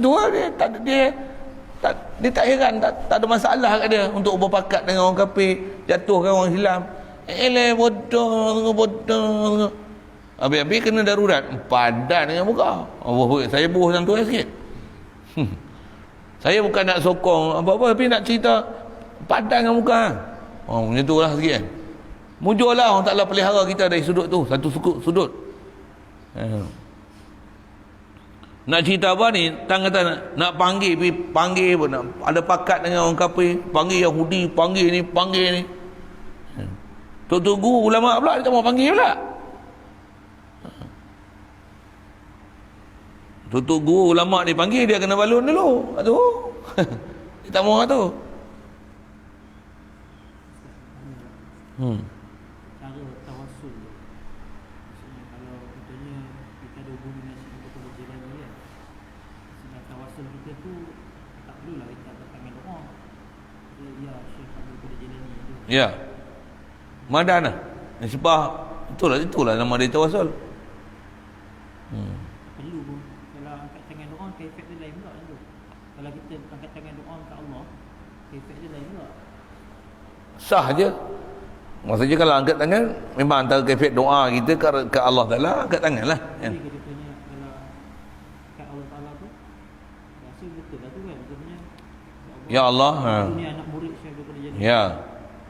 tu lah, dia tak heran, tak ada masalah kat dia untuk berpakat dengan orang kafir, jatuhkan orang Islam. Bodoh. Habis-habis kena darurat, padan dengan muka. Saya buh macam tu sikit. Saya bukan nak sokong apa-apa, tapi nak cerita padan dengan muka. Macam tu lah sikit. Mujurlah Allah Ta'ala pelihara kita dari sudut tu, satu sudut. Nak cerita apa ni? Tang kata nak panggil pun nak ada pakat dengan orang kafir, panggil Yahudi, panggil ni. Tunggu ulama pula dia tak mau panggil pula. Tunggu ulama dia panggil, dia kena balun dulu. Tu. Dia tak mau tu. Cara tawassul tu. Maksudnya kalau contohnya kita ada hubungan dengan Syekh Abdul Qadir Jilani kan. Maksudnya tawassul kita tu tak perlulah kita angkat tangan doa. Ya Syekh Abdul Qadir Jilani tu. Ya. Madana. Nisbah itulah nama dia tawassul. Perlu pun. Kalau angkat tangan doa kefek dia lain pula tu. Kalau kita angkat tangan doa kat Allah, kefek dia lain pula. Sah je. Maksudnya kalau angkat tangan memang antara kaifiat doa kita ke Allah Taala, angkat tangan lah kan. Jadi kita tanya kalau kat Allah Taala tu rasa betul lah tu kan. Kita punya Ya Allah. Ni anak murid Syekh Abdul Qadir Jilani. Ya.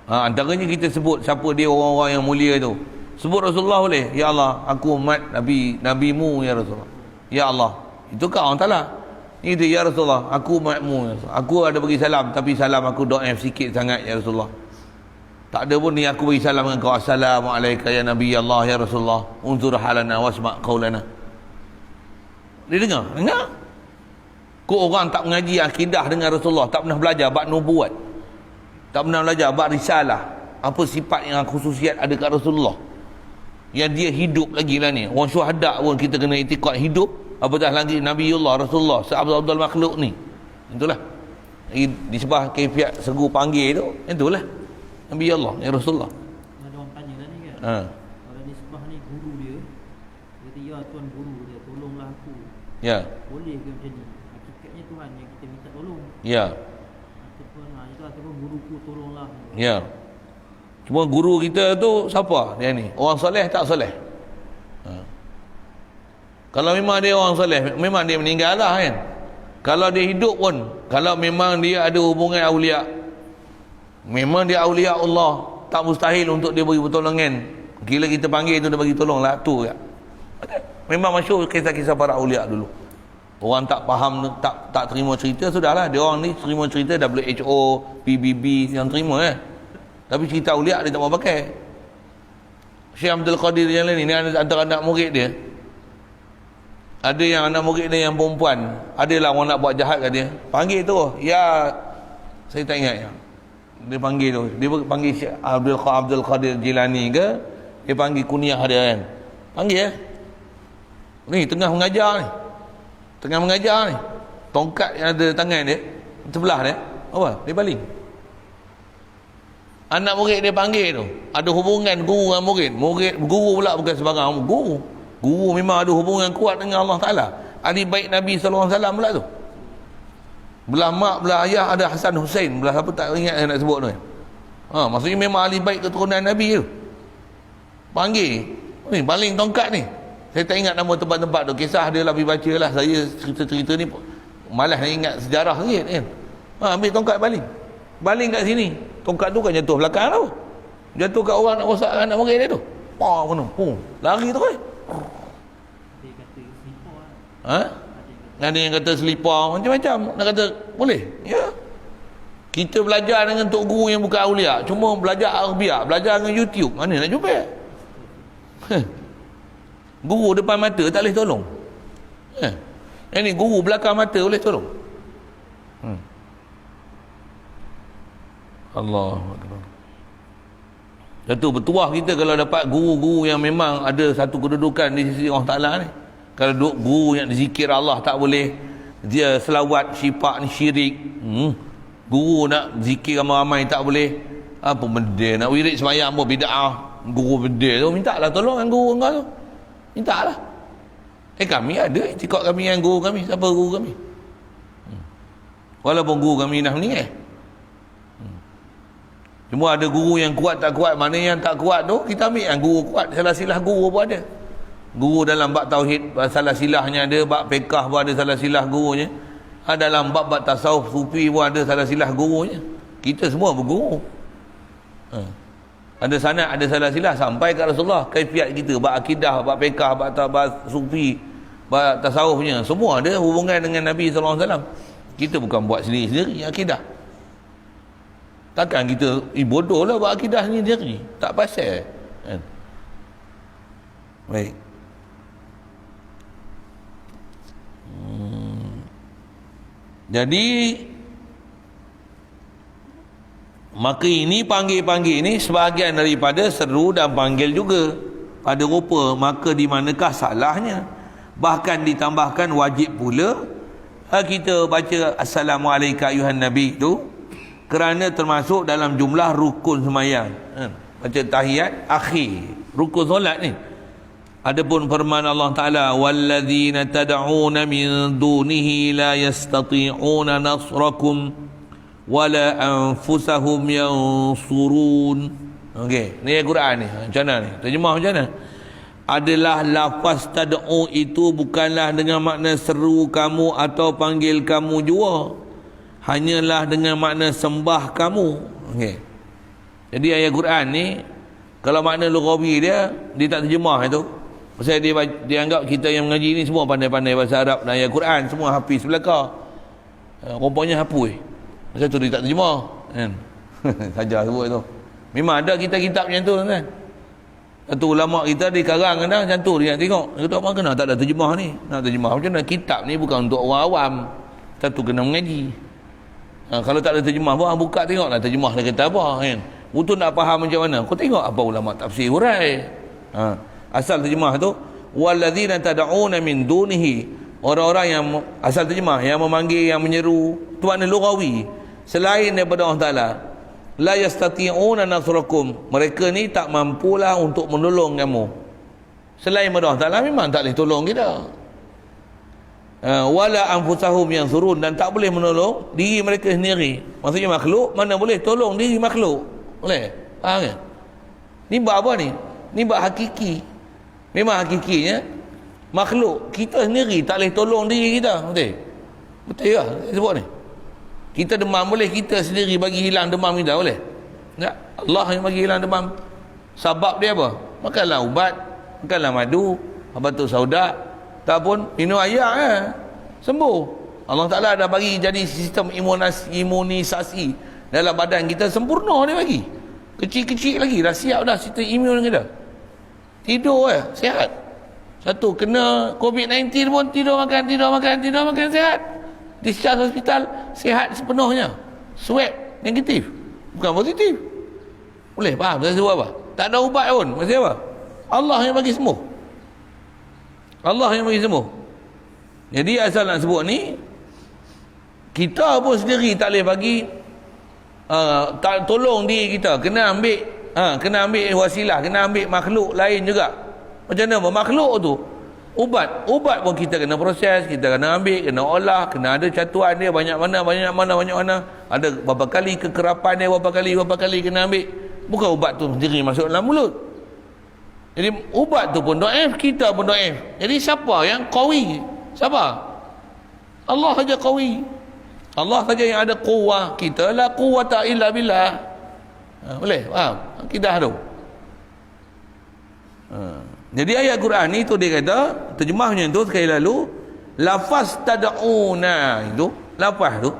Antaranya kita sebut siapa dia orang-orang yang mulia tu. Sebut Rasulullah boleh. Ya Allah, aku umat nabimu ya Rasulullah. Ya Allah. Itu ke Allah Taala. Itu ya Rasulullah, aku umatmu ya Rasulullah. Aku ada bagi salam tapi salam aku do'if sikit sangat ya Rasulullah. Tak ada pun ni aku bagi salam dengan kau. Assalamualaikum ya Nabi Allah ya Rasulullah. Unzur halana wasma' qaulana. Dia dengar? Kau orang tak mengaji akidah dengan Rasulullah, tak pernah belajar bab nubuat. Tak pernah belajar bab risalah. Apa sifat yang khususiat ada kat Rasulullah. Yang dia hidup lagi lah ni. Orang syuhada pun kita kena itikad hidup. Apatah lagi Nabiullah Rasulullah seabdul makhluk ni. Itulah. Di sebelah kaifiat segu panggil tu, itulah. Nabi Allah, ya Rasulullah. Ada orang tanya lah ni kan. Kalau nisbah ni guru dia, dia kata ya tuan guru dia, tolonglah aku. Ya. Boleh ke macam ni? Hakikatnya Tuhan yang kita minta tolong. Ya. Ataupun guruku tolonglah. Ya. Cuma guru kita tu siapa dia ni? Orang soleh tak soleh? Kalau memang dia orang soleh, memang dia meninggal lah kan. Kalau dia hidup pun, kalau memang dia ada hubungan awliya, memang dia awliya Allah, tak mustahil untuk dia bagi pertolongan. Gila kita panggil tu dia bagi tolong lah tu ya. Memang masyhur kisah-kisah para awliya dulu. Orang tak faham, tak terima cerita, sudahlah. Dia orang ni terima cerita WHO, PBB yang terima Tapi cerita awliya dia tak mau pakai. Syekh Abdul Qadir yang lain ni antara anak murid dia. Ada yang anak murid dia yang perempuan, adalah orang nak buat jahat kat dia. Panggil tu, ya saya tak ingat ya. Dia panggil tu, dia panggil Syekh Abdul Qadir Jilani ke, dia panggil kunyah dia kan. Panggil ni tengah mengajar ni. Tongkat yang ada tangan dia sebelah dia, apa? Dia baling. Anak murid dia panggil tu, ada hubungan guru dengan murid. Guru pula bukan sebarang guru memang ada hubungan kuat dengan Allah Ta'ala. Ahli baik Nabi SAW pula tu. Belah mak, belah ayah ada Hasan Hussein. Belah apa tak ingat saya nak sebut tu. Maksudnya memang ahli baik keturunan Nabi tu. Panggil. Ni baling tongkat ni. Saya tak ingat nama tempat-tempat tu. Kisah dia lebih baca lah. Saya cerita-cerita ni malas nak ingat sejarah sikit kan. Ambil tongkat baling. Baling kat sini. Tongkat tu kan jatuh belakang tu. Jatuh kat orang nak rosak anak murid dia tu. Lari tu kan. Ada yang kata selipar, macam-macam. Nak kata boleh ya. Kita belajar dengan tok guru yang bukan awliya, cuma belajar Arabiah, belajar dengan YouTube, mana nak jumpa guru depan mata tak boleh tolong. Yang ni guru belakang mata boleh tolong. Allah Akbar. Tentu bertuah kita kalau dapat guru-guru yang memang ada satu kedudukan di sisi Allah Ta'ala ni. Kalau duk guru yang zikir Allah tak boleh, dia selawat syifa ni syirik. Guru nak zikir ramai-ramai tak boleh. Apa benda nak wirid sembahyang pun bid'ah. Guru benda tu mintalah tolong dengan guru engkau tu. Mintalah. Kami ada itikad kami yang guru kami. Siapa guru kami? Walaupun guru kami dah meninggal. Cuma ada guru yang kuat tak kuat. Mana yang tak kuat tu kita ambil yang guru kuat. Salah silah guru pun ada. Guru dalam bab tauhid salah silahnya ada, bab fiqh pun ada salah silah gurunya. Dalam bab tasawuf sufi pun ada salah silah gurunya. Kita semua berguru. Ada sanad, ada salah silah sampai ke Rasulullah. Kaifiat kita bab akidah, bab fiqh, bab sufi, bab tasawufnya semua ada hubungan dengan Nabi sallallahu alaihi wasallam. Kita bukan buat sendiri-sendiri akidah. Takkan kita bodoh lah buat akidah ni sendiri. Tak pasal kan? Baik. Jadi Maka ini panggil-panggil ini sebahagian daripada seru dan panggil juga pada rupa. Maka di manakah salahnya? Bahkan ditambahkan wajib pula kita baca Assalamualaikum ayuhan Nabi tu, kerana termasuk dalam jumlah rukun sembahyang. Baca tahiyat akhir rukun solat ni. Adapun firman Allah Taala, walladzina tad'una min dunihi la yastati'una nasrakum wala anfusahum yansurun. Okey, ni ayat Quran ni. Macam mana ni? Terjemah macam mana? Adalah lafaz tad'u itu bukanlah dengan makna seru kamu atau panggil kamu jua, hanyalah dengan makna sembah kamu. Okey. Jadi ayat Quran ni kalau makna lughawi dia tak terjemah itu. Pasal dia anggap kita yang mengaji ni semua pandai-pandai bahasa Arab dan ayat Quran semua hafiz belaka. Rupanya hapus. Pasal tu dia tak terjemah kan. Saja sebut tu. Memang ada kitab-kitab macam tu kan. Satu ulama kita di karang kan macam tu dia nak tengok. Dia kata apa kena tak ada terjemah ni. Nak terjemah macam mana? Kitab ni bukan untuk orang awam. Satu kena mengaji. Kalau tak ada terjemah pun buka tengoklah terjemah dia kata apa kan. Betul nak faham macam mana? Kau tengok apa ulama tafsir hurai. Asal terjemah tu walladzina tad'una min dunihi, orang-orang yang asal terjemah yang memanggil, yang menyeru, tu makna lughawi, selain daripada Allah Taala. La yastati'una nasrakum, mereka ni tak mampulah untuk menolong kamu. Selain Allah Taala memang tak boleh tolong kita. Wala anfusahum yansurun, dan tak boleh menolong diri mereka sendiri. Maksudnya makhluk mana boleh tolong diri makhluk? Boleh? Faham kan? Ni bab apa ni? Ni bab hakiki. Memang hakikinya makhluk kita sendiri tak boleh tolong diri kita. Betul? Betul ke? Sebut ni. Kita demam boleh kita sendiri bagi hilang demam kita boleh? Tak. Allah yang bagi hilang demam. Sebab dia apa? Makanlah ubat, makanlah madu, batu sauda, tak pun minum air sembuh. Allah Taala dah bagi jadi sistem imunisasi dalam badan kita sempurna dia bagi. Kecil-kecil lagi dah siap dah sistem imun kita. Tidur sihat. Satu kena COVID-19 pun tidur makan sihat. Discharge hospital sihat sepenuhnya. Swab negatif, bukan positif. Boleh faham saya sebut apa? Tak ada ubat pun. Maksudnya apa? Allah yang bagi sembuh. Allah yang bagi sembuh. Jadi asal nak sebut ni, kita pun sendiri tak boleh bagi tak tolong diri kita. Kena ambil wasilah, kena ambil makhluk lain juga. Macam mana makhluk tu? Ubat pun kita kena proses, kita kena ambil, kena olah, kena ada catuan dia banyak mana. Ada berapa kali kekerapan dia, berapa kali kena ambil. Bukan ubat tu sendiri masuk dalam mulut. Jadi ubat tu pun dhaif, kita pun dhaif. Jadi siapa yang qawi? Siapa? Allah saja qawi. Allah saja yang ada quwwah. Kita la quwwata illa billah. Boleh? Faham? Akidah tu. Jadi ayat Quran ni tu dia kata, terjemahnya tu sekali lalu, lafaz tad'una itu, lafaz tu.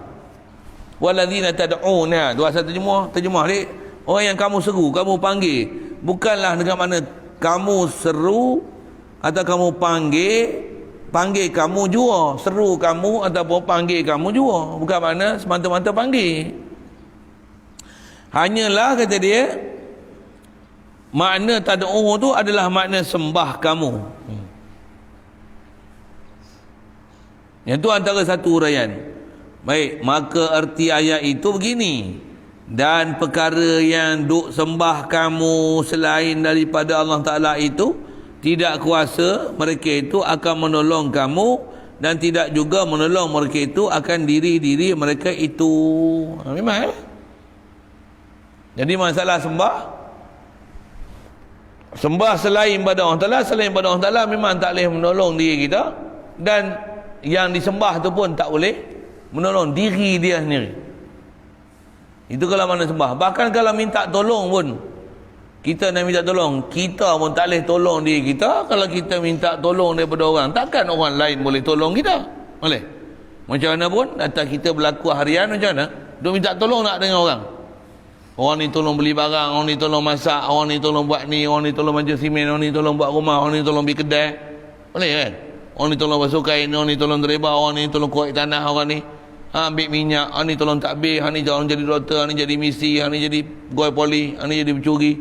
Walladzina tad'una, tu asal terjemah dia, orang yang kamu seru, kamu panggil, bukanlah dengan mana kamu seru atau kamu panggil kamu jua, seru kamu ataupun panggil kamu jua, bukan makna semata-mata panggil. Hanyalah kata dia, makna tad'u tu adalah makna sembah kamu. Yang tu antara satu uraian. Baik, maka erti ayat itu begini. Dan perkara yang duk sembah kamu selain daripada Allah Ta'ala itu, tidak kuasa mereka itu akan menolong kamu, dan tidak juga menolong mereka itu akan diri-diri mereka itu. Memang Jadi masalah sembah selain pada Allah Ta'ala, selain pada Allah Ta'ala memang tak boleh menolong diri kita, dan yang disembah tu pun tak boleh menolong diri dia sendiri. Itu kalau mana sembah. Bahkan kalau minta tolong pun, kita nak minta tolong, kita pun tak boleh tolong diri kita. Kalau kita minta tolong daripada orang, takkan orang lain boleh tolong kita? Boleh? Macam mana pun atas kita berlaku harian, macam mana dia minta tolong nak dengan orang. Orang ni tolong beli barang, orang ni tolong masak, orang ni tolong buat ni, orang ni tolong baju simen, orang ni tolong buat rumah, orang ni tolong pergi kedai. Boleh kan? Orang ni tolong basuh kain, orang ni tolong dereba, orang ni tolong kuat tanah, orang ni ambil minyak, ni tolong takbir, ni tolong jadi doktor, ni jadi misi, ni jadi pegawai poli, ni jadi pencuri.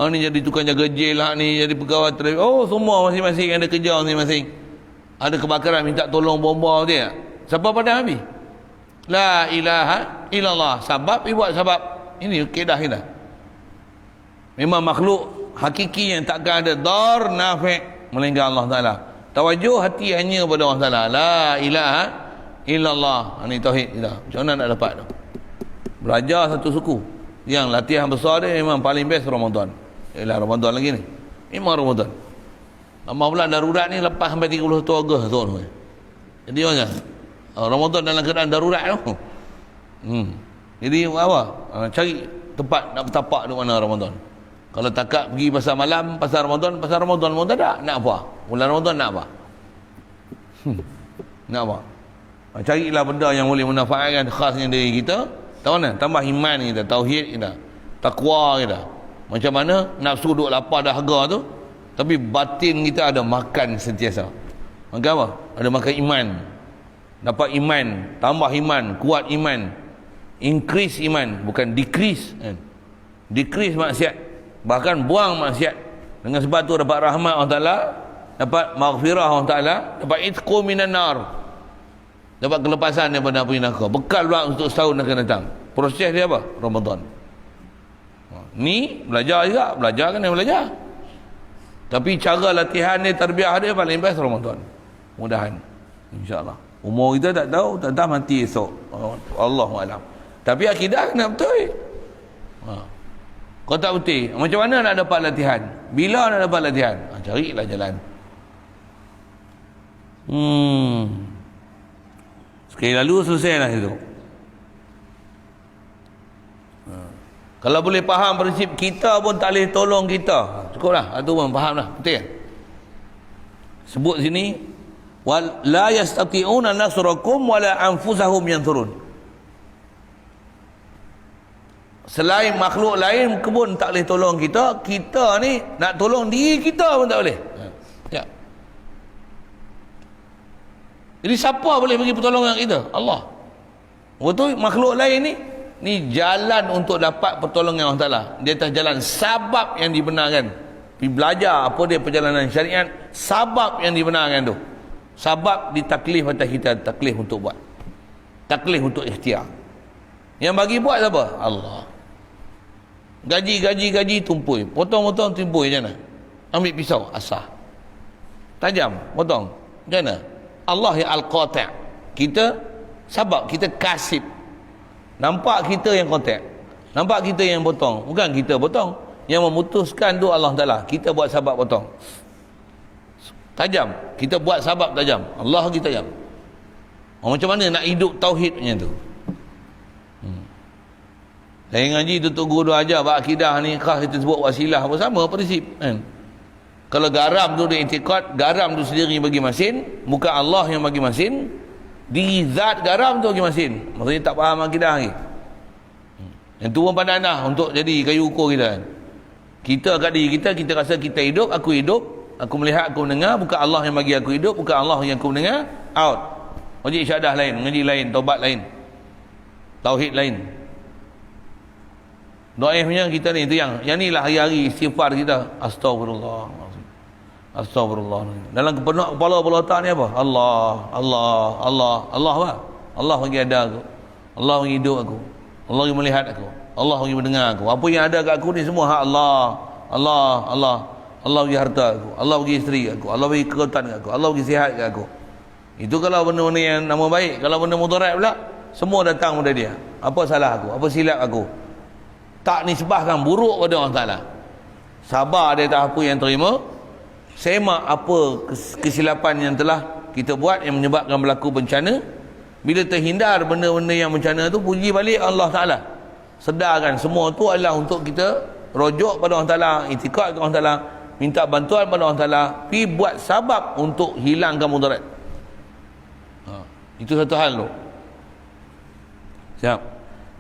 Ni jadi tukang jaga jail, ni jadi pegawai trafik. Oh, semua masing-masing ada kerja masing-masing. Ada kebakaran minta tolong bomba dia. Siapa pada habis? La ilaha illallah. Sebab buat sebab. Ini kaedah kita. Memang makhluk hakiki yang takkan ada dar nafi' melainkan Allah Taala. Tawajuh hati hanya pada Allah Taala. La ilaha illallah. Ini tauhid kita. Macam mana nak dapat tu? Belajar satu suku. Yang latihan besar dia memang paling best Ramadan. Ialah Ramadan lagi ni. Memang Ramadan. Lama pula darurat ni lepas sampai 31 Ogos tu. Jadi macam Ramadan dalam keadaan darurat tu. Jadi apa? Cari tempat nak bertapak di mana Ramadan. Kalau takak pergi pasar malam, pasar Ramadan pun tak ada. Nak apa? Bulan Ramadan nak apa? Nak apa? Carilah benda yang boleh menafaatkan khasnya diri kita. Tahu mana? Tambah iman kita, tauhid kita, takwa kita. Macam mana nafsu duk lapar dahaga tu, tapi batin kita ada makan sentiasa. Makan apa? Ada makan iman. Dapat iman, tambah iman, kuat iman, increase iman, bukan decrease. Decrease maksiat, bahkan buang maksiat. Dengan sebab tu dapat rahmat Allah Ta'ala, dapat maghfirah Allah Ta'ala, dapat itqu minan nar, dapat kelepasan daripada api neraka. Bekal pula untuk setahun akan datang. Proses dia apa? Ramadan. Ni belajar juga, belajar kan yang belajar. Tapi cara latihan dia, tarbiyah dia paling best Ramadan. Mudahan, insya-Allah. Umur kita tak tahu, tak mati esok. Allahualam. Tapi akidah kena betul. Kau tak betul, macam mana nak dapat latihan? Bila nak dapat latihan? Carilah jalan. Sekali lalu selesailah itu. Kalau boleh faham prinsip, kita pun tak boleh tolong kita. Cukuplah, itu pun faham lah. Betul kan? Sebut sini, wal la yastati'una nasrakum wala anfusahum yansurun. Selain makhluk lain pun tak boleh tolong kita. Kita ni nak tolong diri kita pun tak boleh. Ya. Jadi siapa boleh bagi pertolongan kita? Allah. Betul, makhluk lain ni jalan untuk dapat pertolongan Allah Ta'ala. Di atas jalan sabab yang dibenarkan. Pergi belajar apa dia perjalanan syariat, sabab yang dibenarkan tu. Sabab ditaklif atas kita, taklif untuk buat. Taklif untuk ikhtiar. Yang bagi buat siapa? Allah. Gaji tumpui. Potong-potong tumpui macam mana? Ambil pisau, asah. Tajam, potong. Macam mana? Allah yang al-qati'. Kita sabab, kita kasib. Nampak kita yang kontak, nampak kita yang potong, bukan kita potong. Yang memutuskan tu Allah Ta'ala. Kita buat sabab potong. Tajam, kita buat sabab tajam. Allah kita tajam. Macam mana nak hidup tauhidnya tu? Saya ngaji tutup guru ajar bab akidah ni, khas kita sebut wasilah apa, sama prinsip kan? Kalau garam tu dia i'tiqad, garam tu sendiri bagi masin, bukan Allah yang bagi masin. Diri zat garam tu bagi masin. Maksudnya tak faham akidah lagi. Yang tu pun pandang dah untuk jadi kayu ukur kita. Kita kat diri kita, kita rasa kita hidup, aku melihat, aku mendengar, bukan Allah yang bagi aku hidup, bukan Allah yang aku mendengar, out. Wajib syahadah lain, ngaji lain, taubat lain, tauhid lain. Doaifnya kita ni, itu yang ni lah hari-hari istighfar kita. Astagfirullah. Dalam kepala otak ni apa? Allah apa? Allah bagi ada aku, Allah bagi hidup aku, Allah bagi melihat aku, Allah bagi mendengar aku. Apa yang ada kat aku ni semua hak Allah. Allah bagi harta aku, Allah bagi isteri aku, Allah bagi kekuatan aku, Allah bagi sihat kat aku. Itu kalau benda-benda yang nama baik. Kalau benda mudarat pula, semua datang pada dia. Apa salah aku, apa silap aku, tak nisbahkan buruk pada Allah Ta'ala. Sabar dia tak apa yang terima, semak apa kesilapan yang telah kita buat yang menyebabkan berlaku bencana. Bila terhindar benda-benda yang bencana tu, puji balik Allah Ta'ala. Sedarkan semua tu adalah untuk kita rojok pada Allah Ta'ala, itikad kepada Allah Ta'ala, minta bantuan pada Allah Ta'ala, pergi buat sabab untuk hilangkan mudarat. Itu satu hal tu. Siap.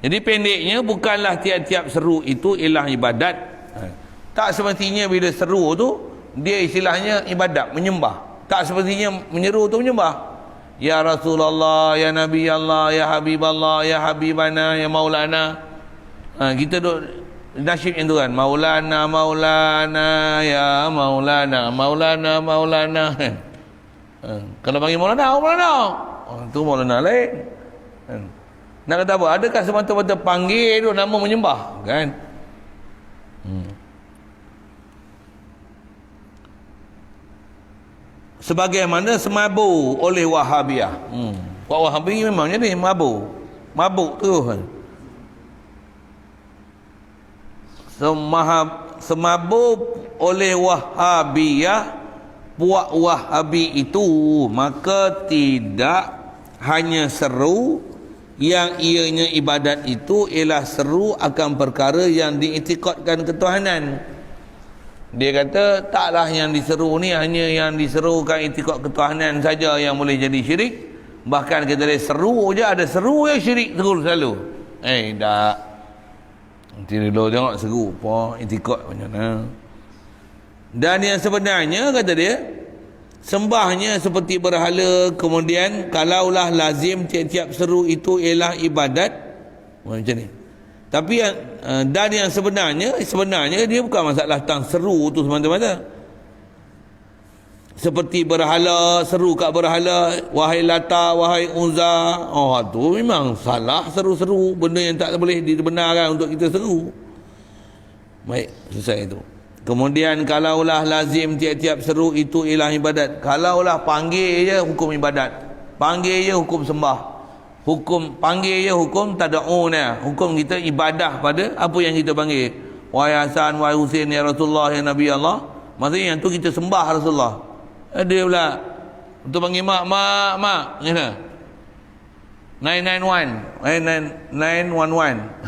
Jadi pendeknya, bukanlah tiap-tiap seru itu ialah ibadat. Tak semestinya bila seru tu dia istilahnya ibadat, menyembah. Tak semestinya menyeru tu menyembah. Ya Rasulullah, Ya Nabi Allah, Ya Habib Allah, Ya Habibana, Ya Maulana. Kita duk nasyid yang tu kan, Maulana, Maulana, Ya Maulana, Maulana, Maulana. Kalau panggil Maulana, Maulana. Tu Maulana lain. Nak kata apa? Adakah semata-mata panggil tu nama menyembah? Kan? Sebagaimana semabuk oleh Wahabiyah. Wahabi memangnya ni mabuk. Mabuk tu. Semabuk oleh Wahabiyah, puak Wahabi itu, maka tidak hanya seru yang ianya ibadat itu ialah seru akan perkara yang diiktikadkan ketuhanan. Dia kata taklah yang diseru ni hanya yang diserukan iktikad ketuhanan saja yang boleh jadi syirik. Bahkan kita dia seru je, ada seru yang syirik terus selalu. Tak. Nanti dulu tengok seru apa iktikad macam mana. Dan yang sebenarnya kata dia, sembahnya seperti berhala, kemudian kalaulah lazim tiap-tiap seru itu ialah ibadat macam ni. Tapi yang dan yang sebenarnya dia bukan masalah tentang seru tu semata-mata. Seperti berhala, seru kat berhala, wahai Lata, wahai Uzza. Tu memang salah seru-seru, benda yang tak boleh dibenarkan untuk kita seru. Baik, selesai itu. Kemudian kalaulah lazim tiap-tiap seru itu ialah ibadat. Kalaulah panggil je hukum ibadat. Panggil je hukum sembah. Hukum panggil je hukum tada'una. Hukum kita ibadah pada apa yang kita panggil. Wahai Hasan, wahai Husin, ya Rasulullah, ya Nabi Allah. Maksudnya yang tu kita sembah Rasulullah. Dia pula untuk panggil mak, mak. Macam mana? 991.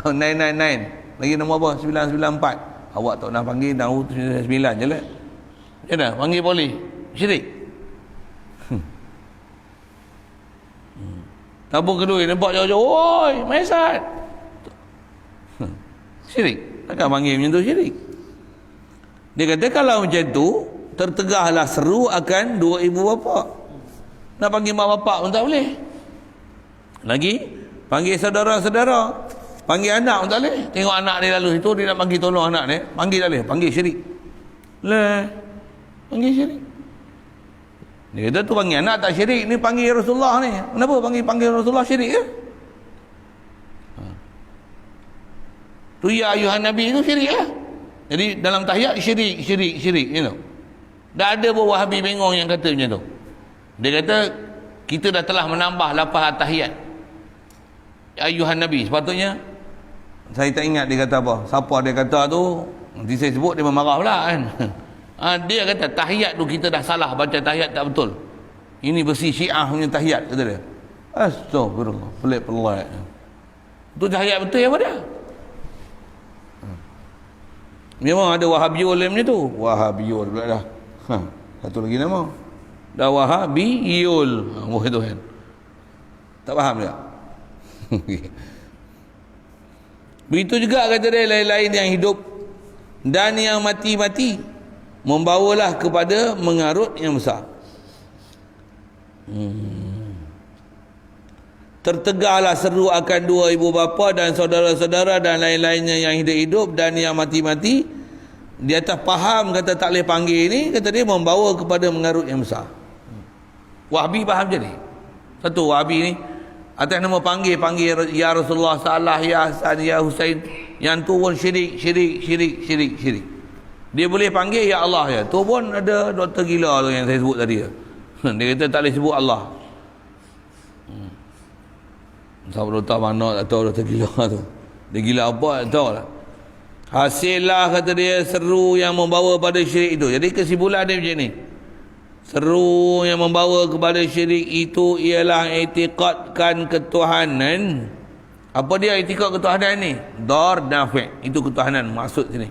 999. Lagi nombor apa? 994. Awak tak nak panggil tahu 9 je lah. Macam mana? Panggil polis. Syirik. Tabung kedua nampak jauh-jauh. Oi, Maisat. Syirik. Takkan panggil macam tu syirik. Dia kata kalau macam tu, tertegahlah seru akan dua ibu bapa. Nak panggil mak bapak pun tak boleh. Lagi, panggil saudara-saudara. Panggil anak pun tak boleh. Tengok anak dia lalu itu, dia nak panggil tolong anak dia. Panggil tak boleh. Panggil syirik. Panggil syirik. Dia kata tu panggil anak tak syirik. Ni panggil Rasulullah ni. Kenapa panggil Rasulullah syirik ke? Tu ya ayuhan Nabi itu syirik lah. Jadi dalam tahiyat syirik. You know? Dah ada pun Wahabi bengong yang kata macam tu. Dia kata kita dah telah menambah lafaz tahiyat. Ayuhan Nabi. Sepatutnya saya tak ingat dia kata apa. Siapa dia kata tu, nanti saya sebut dia memarah pula kan. Dia kata tahiyat tu kita dah salah baca tahiyat tak betul. Ini versi Syiah punya tahiyat kata dia. Astagfirullah, pelik-pelik. Tu tahiyat betul apa dia? Memang ada Wahabiyul macam tu. Wahabiyul pula dah. Satu lagi nama. Dah Wahabiyul. Itu kan. Tak faham tak? Begitu juga kata dia lain-lain yang hidup dan yang mati-mati membawalah kepada mengarut yang besar. Tertegahlah seru akan dua ibu bapa dan saudara-saudara dan lain-lainnya yang hidup-hidup dan yang mati-mati. Di atas faham kata tak boleh panggil ni, kata dia membawa kepada mengarut yang besar. Wahabi faham je ni. Satu Wahabi ni atas nama panggil ya Rasulullah, salah ya Hasan, ya Husain, yang tu pun syirik. Dia boleh panggil ya Allah ya. Tu pun ada doktor gila tu yang saya sebut tadi. Dia kata tak boleh sebut Allah. Siapa doktor mana tak tahu doktor gila tu. Dia gila apa tak tahu lah. Hasillah kata dia seru yang membawa pada syirik itu. Jadi kesimpulan dia macam ni. Seru yang membawa kepada syirik itu ialah i'tiqadkan ketuhanan. Apa dia i'tiqad ketuhanan ni? Dar nafi'. Itu ketuhanan maksud sini.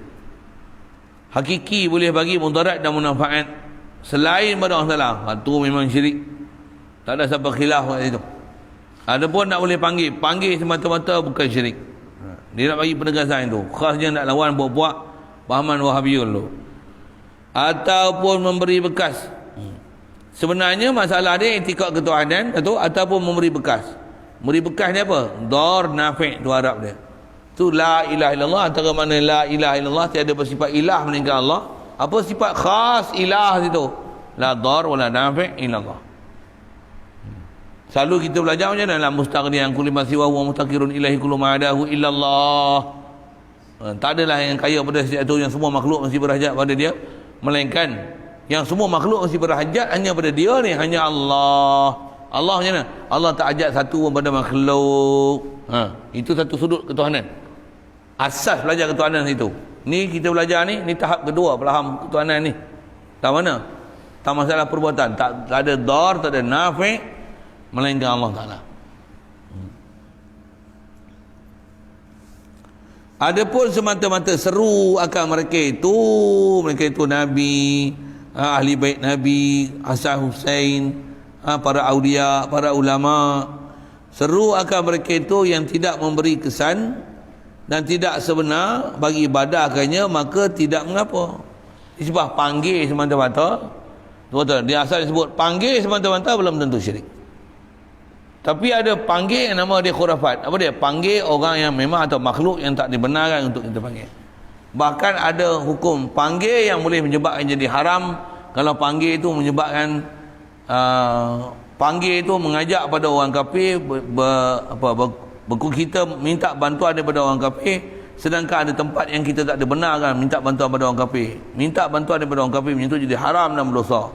Hakiki boleh bagi mudarat dan manfaat selain pada Allah Taala. Itu memang syirik. Tak ada siapa khilaf kat situ. Adapun nak boleh panggil semata-mata bukan syirik. Dia nak bagi penegasan itu. Khasnya nak lawan buat-buat pahaman Wahabiyul tu. Ataupun memberi bekas Sebenarnya masalah dia i'tiqad ketuhanan ataupun memberi bekas. Memberi bekas ni apa? Dar nafi' tu Arab dia. Tu la ilaha illallah, antara mana la ilaha illallah tiada bersifat ilah melainkan Allah. Apa sifat khas ilah situ? La dar wala nafi' illallah. Selalu kita belajar macam mana? La mustaghniyan kulli ma siwa wa mustaqirun ilahi kullu ma adahu illallah. Tak adalah yang kaya pada setiap itu, yang semua makhluk mesti berhajat pada dia, melainkan yang semua makhluk mesti berhajat hanya pada dia ni, hanya Allah. Allah macam mana? Allah tak hajat satu pun pada makhluk. Itu satu sudut ketuhanan. Asas belajar ketuhanan itu. Ni kita belajar ni tahap kedua faham ketuhanan ni. Tak mana? Tak masalah perbuatan, tak ada dar, tak ada nafi', melainkan Allah Ta'ala. Adapun semata-mata seru akan mereka itu Nabi, ahli bait Nabi, Hasan Husain, para awliya, para ulama, seru akan mereka itu yang tidak memberi kesan dan tidak sebenar bagi ibadah akannya, maka tidak mengapa. Disebut panggil semata-mata, betul, dia asal disebut panggil semata-mata belum tentu syirik. Tapi ada panggil yang nama dia khurafat. Apa dia? Panggil orang yang memang atau makhluk yang tak dibenarkan untuk kita panggil. Bahkan ada hukum panggil yang boleh menyebabkan jadi haram. Kalau panggil itu menyebabkan panggil itu mengajak pada orang kafir kita minta bantuan daripada orang kafir, sedangkan ada tempat yang kita tak dibenarkan minta bantuan pada orang kafir. Minta bantuan daripada orang kafir itu jadi haram dan berdosa.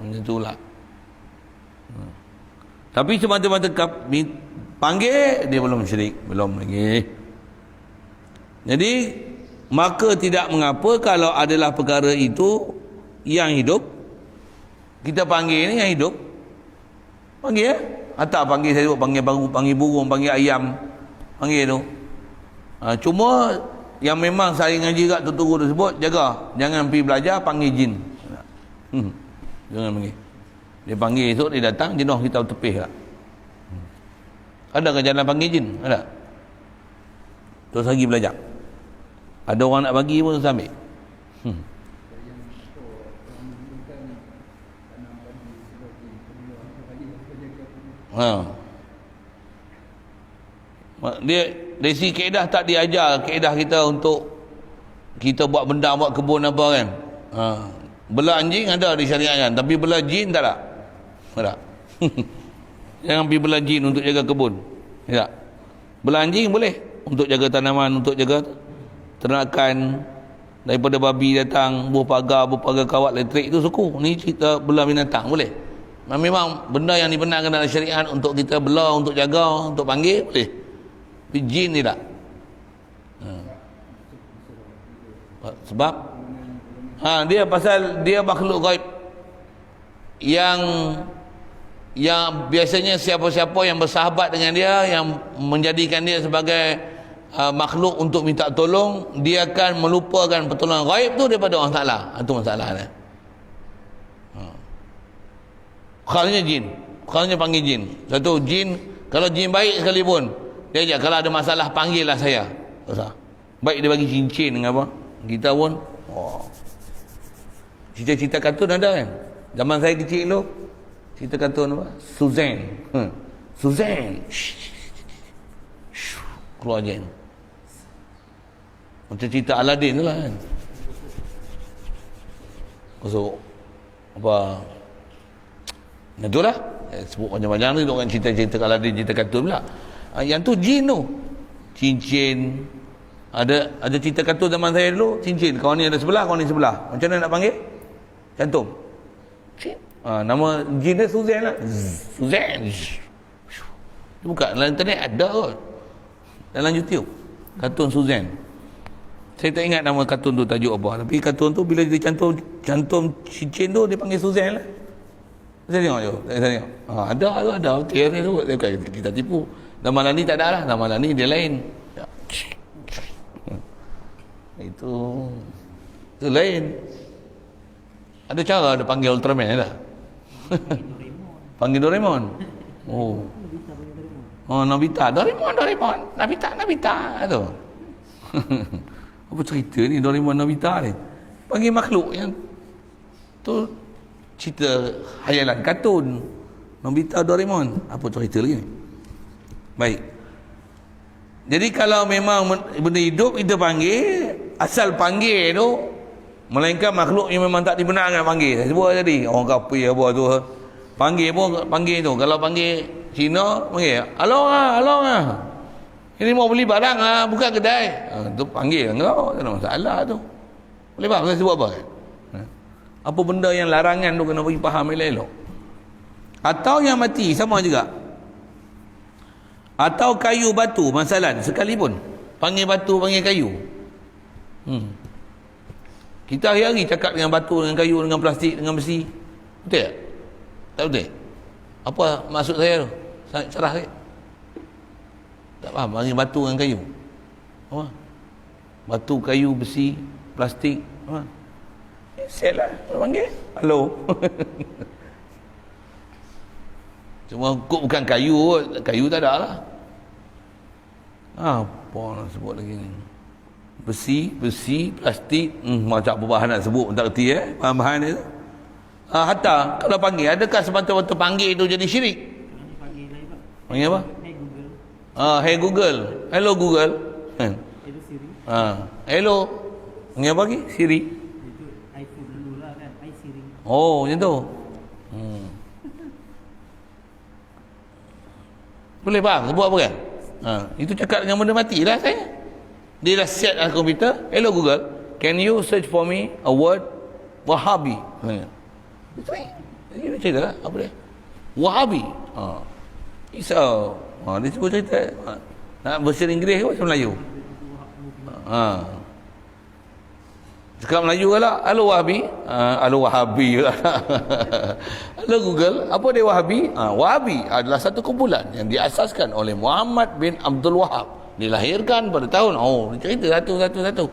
Macam itulah. Tapi semata-mata panggil dia belum syirik, belum lagi. Jadi maka tidak mengapa kalau adalah perkara itu yang hidup. Kita panggil ni yang hidup. Panggil atau panggil saya panggil burung, panggil ayam, panggil tu. Cuma yang memang saya ngaji kat tuturu tersebut, jaga jangan pergi belajar panggil jin. Jangan panggil. Dia panggil esok, dia datang, jenuh kita tepih lah. Ada ke jalan panggil jin? Ada. Terus lagi belajar. Ada orang nak bagi pun sambil. Dia dari segi kaedah tak diajar kaedah kita untuk kita buat benda, buat kebun apa kan. Bela anjing ada disyariatkan, tapi bela jin tak ada. Tak. Jangan pergi bela jin untuk jaga kebun. Tak. Bela anjing boleh untuk jaga tanaman, untuk jaga ternakan. Daripada babi datang buah pagar kawat elektrik itu suku. Ni cerita bela binatang boleh. Memang benda yang dibenarkan dalam syariat untuk kita bela, untuk jaga, untuk panggil boleh. Tapi jin tidak. Sebab dia pasal dia makhluk gaib yang biasanya siapa-siapa yang bersahabat dengan dia, yang menjadikan dia sebagai makhluk untuk minta tolong, dia akan melupakan pertolongan gaib tu daripada Allah Ta'ala. Itu masalahnya. Khalnya jin, khalnya panggil jin. Satu jin, kalau jin baik sekalipun dia ajak, kalau ada masalah panggillah saya. Baik dia bagi cincin dengan apa, kita pun cerita-cerita kartun ada kan. Zaman saya kecil dulu cerita kartun apa, Suzanne. Suzanne keluar jin, macam cerita Aladdin tu lah kan. Masuk apa, itulah sebut panjang-panjang ni orang cerita-cerita Aladdin, cerita kartun pula. Yang tu jin tu, cincin. Ada cerita kartun zaman saya dulu, cincin, kawan ni ada sebelah, kawan ni sebelah. Macam mana nak panggil? Cantum. Nama jin dia Suzanne lah. Suzanne. Buka dalam internet ada kot. Dalam YouTube. Kartun Suzanne. Saya tak ingat nama kartun tu tajuk apa. Tapi kartun tu bila dia cantum cincin tu dia panggil Suzanne lah. Saya tengok je. Saya tengok. Ada. Betul tu. Kita tipu. Nama malam ni tak ada lah. Nama malam ni dia lain. Itu lain. Ada cara dia panggil Ultraman ada. Panggil Doraemon. Nobita. Doraemon. Nobita tu. Apa cerita ni Doraemon Nobita ni? Panggil makhluk yang tu cerita hayalan kartun Nobita Doraemon. Apa cerita lagi ni? Baik. Jadi kalau memang benda hidup kita panggil, asal panggil tu, melainkan makhluk yang memang tak dibenarkan panggil. Saya sebut tadi orang kapir apa tu, panggil pun panggil tu. Kalau panggil Cina panggil along ah. Ini mau beli barang ah, buka kedai. Tu panggil engkau, tak ada masalah tu. Boleh faham saya sebut apa kan? Apa benda yang larangan tu kena bagi faham elok-elok. Atau yang mati sama juga. Atau kayu batu masalah sekalipun. Panggil batu, panggil kayu. Kita hari-hari cakap dengan batu, dengan kayu, dengan plastik, dengan besi. Betul tak? Tak betul? Apa maksud saya tu? Cerah sikit. Tak faham, panggil batu dengan kayu. Apa? Batu, kayu, besi, plastik. Apa? Set lah, panggil. Halo. Cuma kok bukan kayu, kayu tak ada lah. Apa nak sebut lagi ni? Besi, plastik, macam apa bahan nak sebut, tak kerti bahan-bahan dia tu. Hatta kalau panggil, adakah semata-mata panggil tu jadi syirik? Panggil apa? Hey Google. Hello Google. Hello Siri. Hello. Panggil apa lagi? Siri. Itu iPhone dulu lah kan. Hi Siri. Oh, macam tu. Boleh faham sebut apa kan? Itu cakap dengan benda mati lah saya. Dia dah set dalam komputer. Hello Google, can you search for me a word Wahabi? Dia cerita lah apa dia? Wahabi. Dia sebut cerita. Nak bahasa Inggeris ke bahasa Melayu? Cakap Melayu ke lah? Halo Wahabi. Halo Wahabi. Halo Google, apa dia Wahabi? Wahabi adalah satu kumpulan yang diasaskan oleh Muhammad bin Abdul Wahab. Dilahirkan pada tahun, dia cerita satu.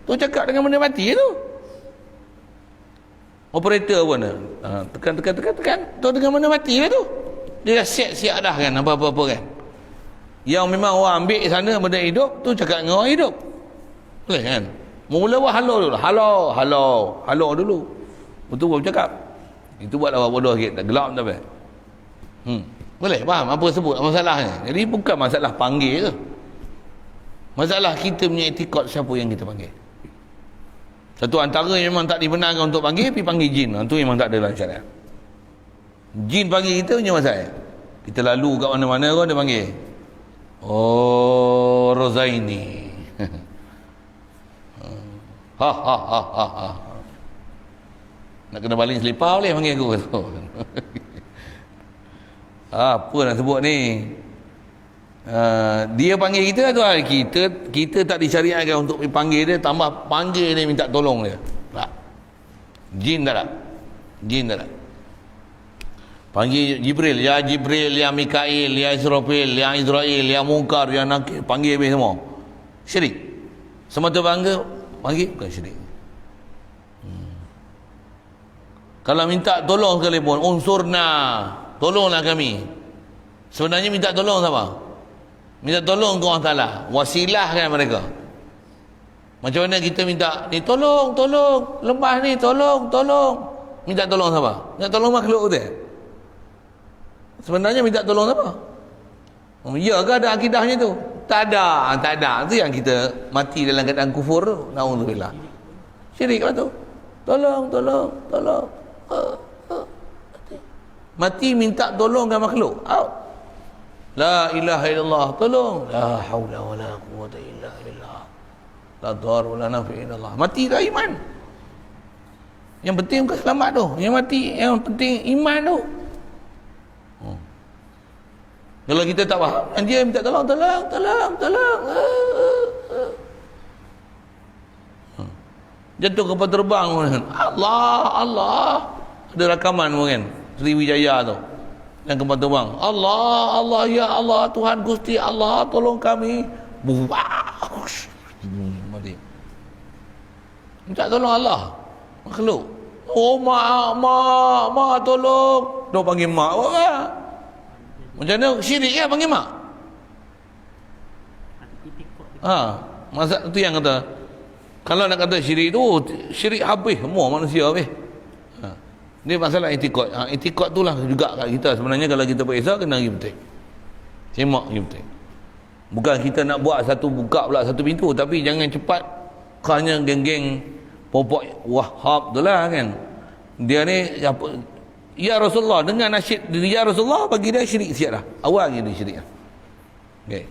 Tu cakap dengan benda mati tu. Operator pun tekan. Tu dengan benda mati lah tu. Dia dah siap dah kan, apa-apa kan. Yang memang orang ambil sana benda hidup, tu cakap dengan orang hidup. Boleh kan? Mula buat halo dulu. Halo dulu. Betul baru cakap. Itu buatlah orang bodoh sikit, tak gelap tak apa. Boleh faham apa sebut masalahnya. Jadi bukan masalah panggil tu. Masalah kita punya etikot siapa yang kita panggil. Satu antara yang memang tak dibenarkan untuk panggil, pergi panggil jin. Itu memang tak ada dalam syariat. Jin panggil kita punya masalah. Kita lalu kat mana-mana kau dia panggil. Oh, Rozaini. Ha. Nak kena baling selipar boleh panggil aku. Apa nak sebut ni? Dia panggil kita tu, kita tak disyariatkan untuk panggil dia, tambah panggil dia minta tolong dia. Tak. Jin tak. Panggil Jibril, ya Mikail, ya Israfil, ya Israel, ya Munkar, ya Nakir, panggil habis semua. Syirik. Semata panggil bukan syirik. Kalau minta tolong sekalipun, unsurna, tolonglah kami. Sebenarnya minta tolong siapa? Minta tolong ke Allah Ta'ala. Wasilahkan mereka. Macam mana kita minta ni, tolong lembah ni, tolong. Minta tolong siapa? Minta tolong makhluk tu. Sebenarnya minta tolong siapa? Ya ke ada akidahnya tu? Tak ada. Itu yang kita mati dalam keadaan kufur tu. Na'udzubillah. Syirik lah tu. Tolong. Mati minta tolong dengan makhluk. La ilaha illallah, tolong. La haula wala quwwata illa billah. La dhar wala nafi illallah. Mati dah iman. Yang penting bukan selamat tu. Yang penting iman tu. Kalau kita tak faham, dia minta tolong. Jatuh kapal terbang. Allah. Ada rakaman mungkin Sriwijaya tu. Yang kapal terbang. Allah, ya Allah, Tuhan Gusti Allah, tolong kami. Mati. Minta tolong Allah. Makhluk. Oh, mak, tolong. Dia panggil mak. Macam mana syirik kan panggil mak? Masa tu yang kata, kalau nak kata syirik tu, syirik habis semua manusia habis. Ni masalah etikot. Etikot tu lah juga kat kita. Sebenarnya kalau kita periksa, kena pergi betul. Semak pergi betul. Bukan kita nak buat satu, buka pula satu pintu, tapi jangan cepat. Hanya geng-geng popok Wahab tu lah kan. Dia ni apa, ya Rasulullah, dengan nasyid ya Rasulullah, bagi dia syirik siap dah. Awal lagi dia syirik dah. Okay.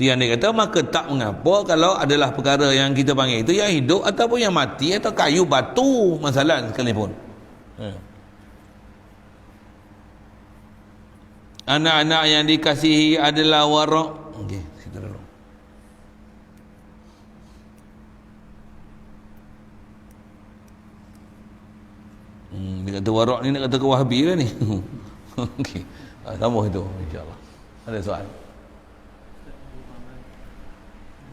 Tu yang dia kata, maka tak mengapa kalau adalah perkara yang kita panggil itu yang hidup ataupun yang mati atau kayu batu masalah sekalipun. Anak-anak yang dikasihi adalah warak. Okey, situ dulu. Dia kata warak ni nak kata ke Wahabi lah ni. Okey. Sambung itu insya-Allah. Ada soal?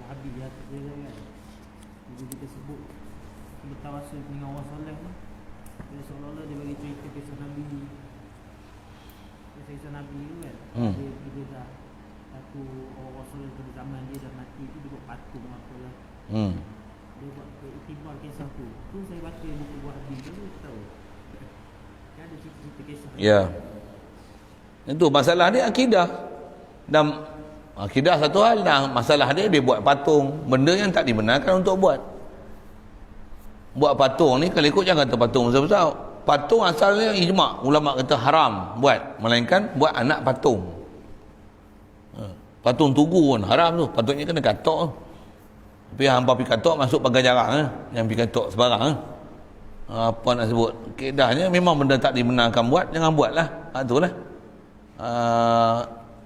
Wahabi dia kan. Jadi kita sebut bertawasul dengan orang soleh ni. Dia seolah-olah dia bagi cerita kisah Nabi. Kisah Nabi tu kan. Dia dah satu orang soleh pada zaman dia dah mati tu, dia buat patung apa lah. Dia buat iktibar kisah tu. Tu saya baca buku Wahabi tu, tahu. Kan ada cerita-cerita kisah. Ya. Itu masalah dia akidah. Dan akidah satu hal, dan masalah dia buat patung, benda yang tak dibenarkan untuk buat. Buat patung ni, kalau ikut jangan kata patung besar-besar. Patung asalnya ijma', ulama kata haram buat, melainkan buat anak patung. Patung tugu pun haram tu, patutnya kena katok. Tapi hampa pergi katok, masuk pagar jarang yang pergi katok sebarang. Apa nak sebut, kaedahnya memang benda tak dibenarkan buat, jangan buatlah. Itulah.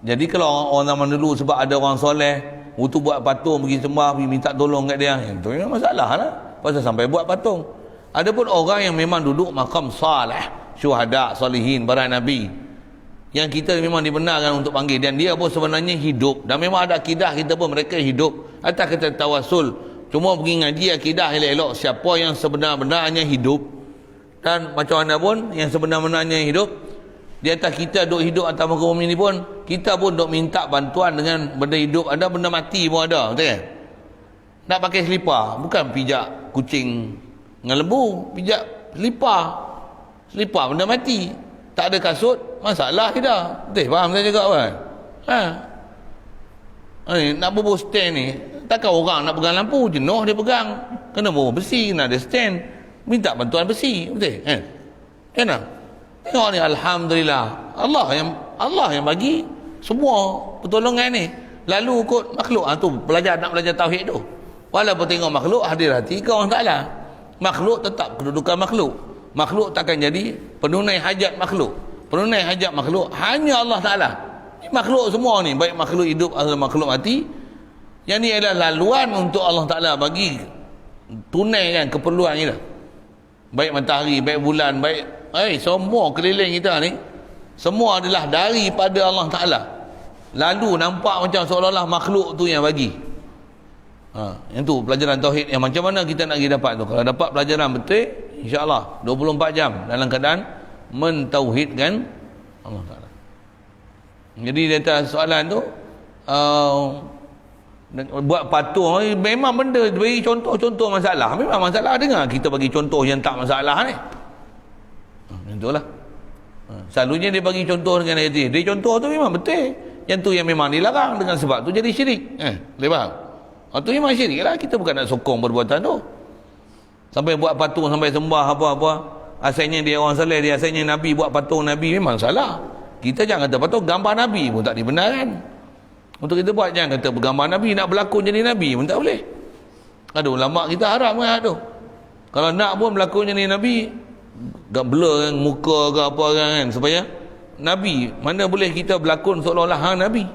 Jadi kalau orang zaman dulu sebab ada orang soleh, untuk buat patung, pergi sembah, pergi minta tolong kat dia, itu memang masalah lah. Pasal sampai buat patung. Adapun orang yang memang duduk makam salih, syuhada, salihin, para nabi, yang kita memang dibenarkan untuk panggil, dan dia pun sebenarnya hidup, dan memang ada akidah kita pun mereka hidup atas kata tawasul. Cuma pergi ngaji akidah elok-elok siapa yang sebenar-benarnya hidup, dan macam mana pun yang sebenar-benarnya hidup di atas kita duk hidup atas muka bumi ni pun, kita pun duk minta bantuan dengan benda hidup, ada benda mati pun ada, betul kan? Nak pakai selipar, bukan pijak kucing dengan lembu, pijak selipar benda mati, tak ada kasut, masalah kita, betul, faham saya juga kan? Nak bubuh stand ni, takkan orang nak pegang lampu, jenuh dia pegang, kena bubuh besi, kena ada stand, minta bantuan besi, betul kan? Kenapa? Tengok ni, alhamdulillah, Allah yang bagi semua pertolongan ni. Lalu kot makhluk tu nak belajar tauhid tu. Walaupun tengok makhluk hadir hati ke orang Taala. Makhluk tetap kedudukan makhluk. Makhluk takkan jadi penunai hajat makhluk. Penunai hajat makhluk hanya Allah Taala. Makhluk semua ni, baik makhluk hidup atau makhluk mati, yang ni adalah laluan untuk Allah Taala bagi tunaikan keperluan kita. Baik matahari, baik bulan, baik semua keliling kita ni, semua adalah daripada Allah Ta'ala. Lalu nampak macam seolah-olah makhluk tu yang bagi. Yang tu pelajaran tauhid yang macam mana kita nak pergi dapat tu. Kalau dapat pelajaran betul, insya-Allah 24 jam dalam keadaan mentauhidkan Allah Ta'ala. Jadi di atas soalan tu, buat patung memang benda bagi contoh-contoh masalah. Memang masalah, dengar kita bagi contoh yang tak masalah ni. Itulah. Selalunya dia bagi contoh dengan ayat dia contoh tu memang betul. Yang tu yang memang dilarang, dengan sebab tu jadi syirik. Boleh faham? Tu memang syirik lah. Kita bukan nak sokong perbuatan tu. Sampai buat patung, sampai sembah apa-apa. Asalnya dia orang saleh, dia asalnya Nabi, buat patung Nabi, memang salah. Kita jangan kata patung, gambar Nabi pun tak dibenarkan. Untuk kita buat, jangan kata bergambar Nabi, nak berlakon jadi Nabi pun tak boleh. Ada ulama kita haram kan tu. Kalau nak pun berlakon jadi Nabi, gak blur kan muka ke apa kan, supaya Nabi, mana boleh kita berlakon seolah-olah hang Nabi.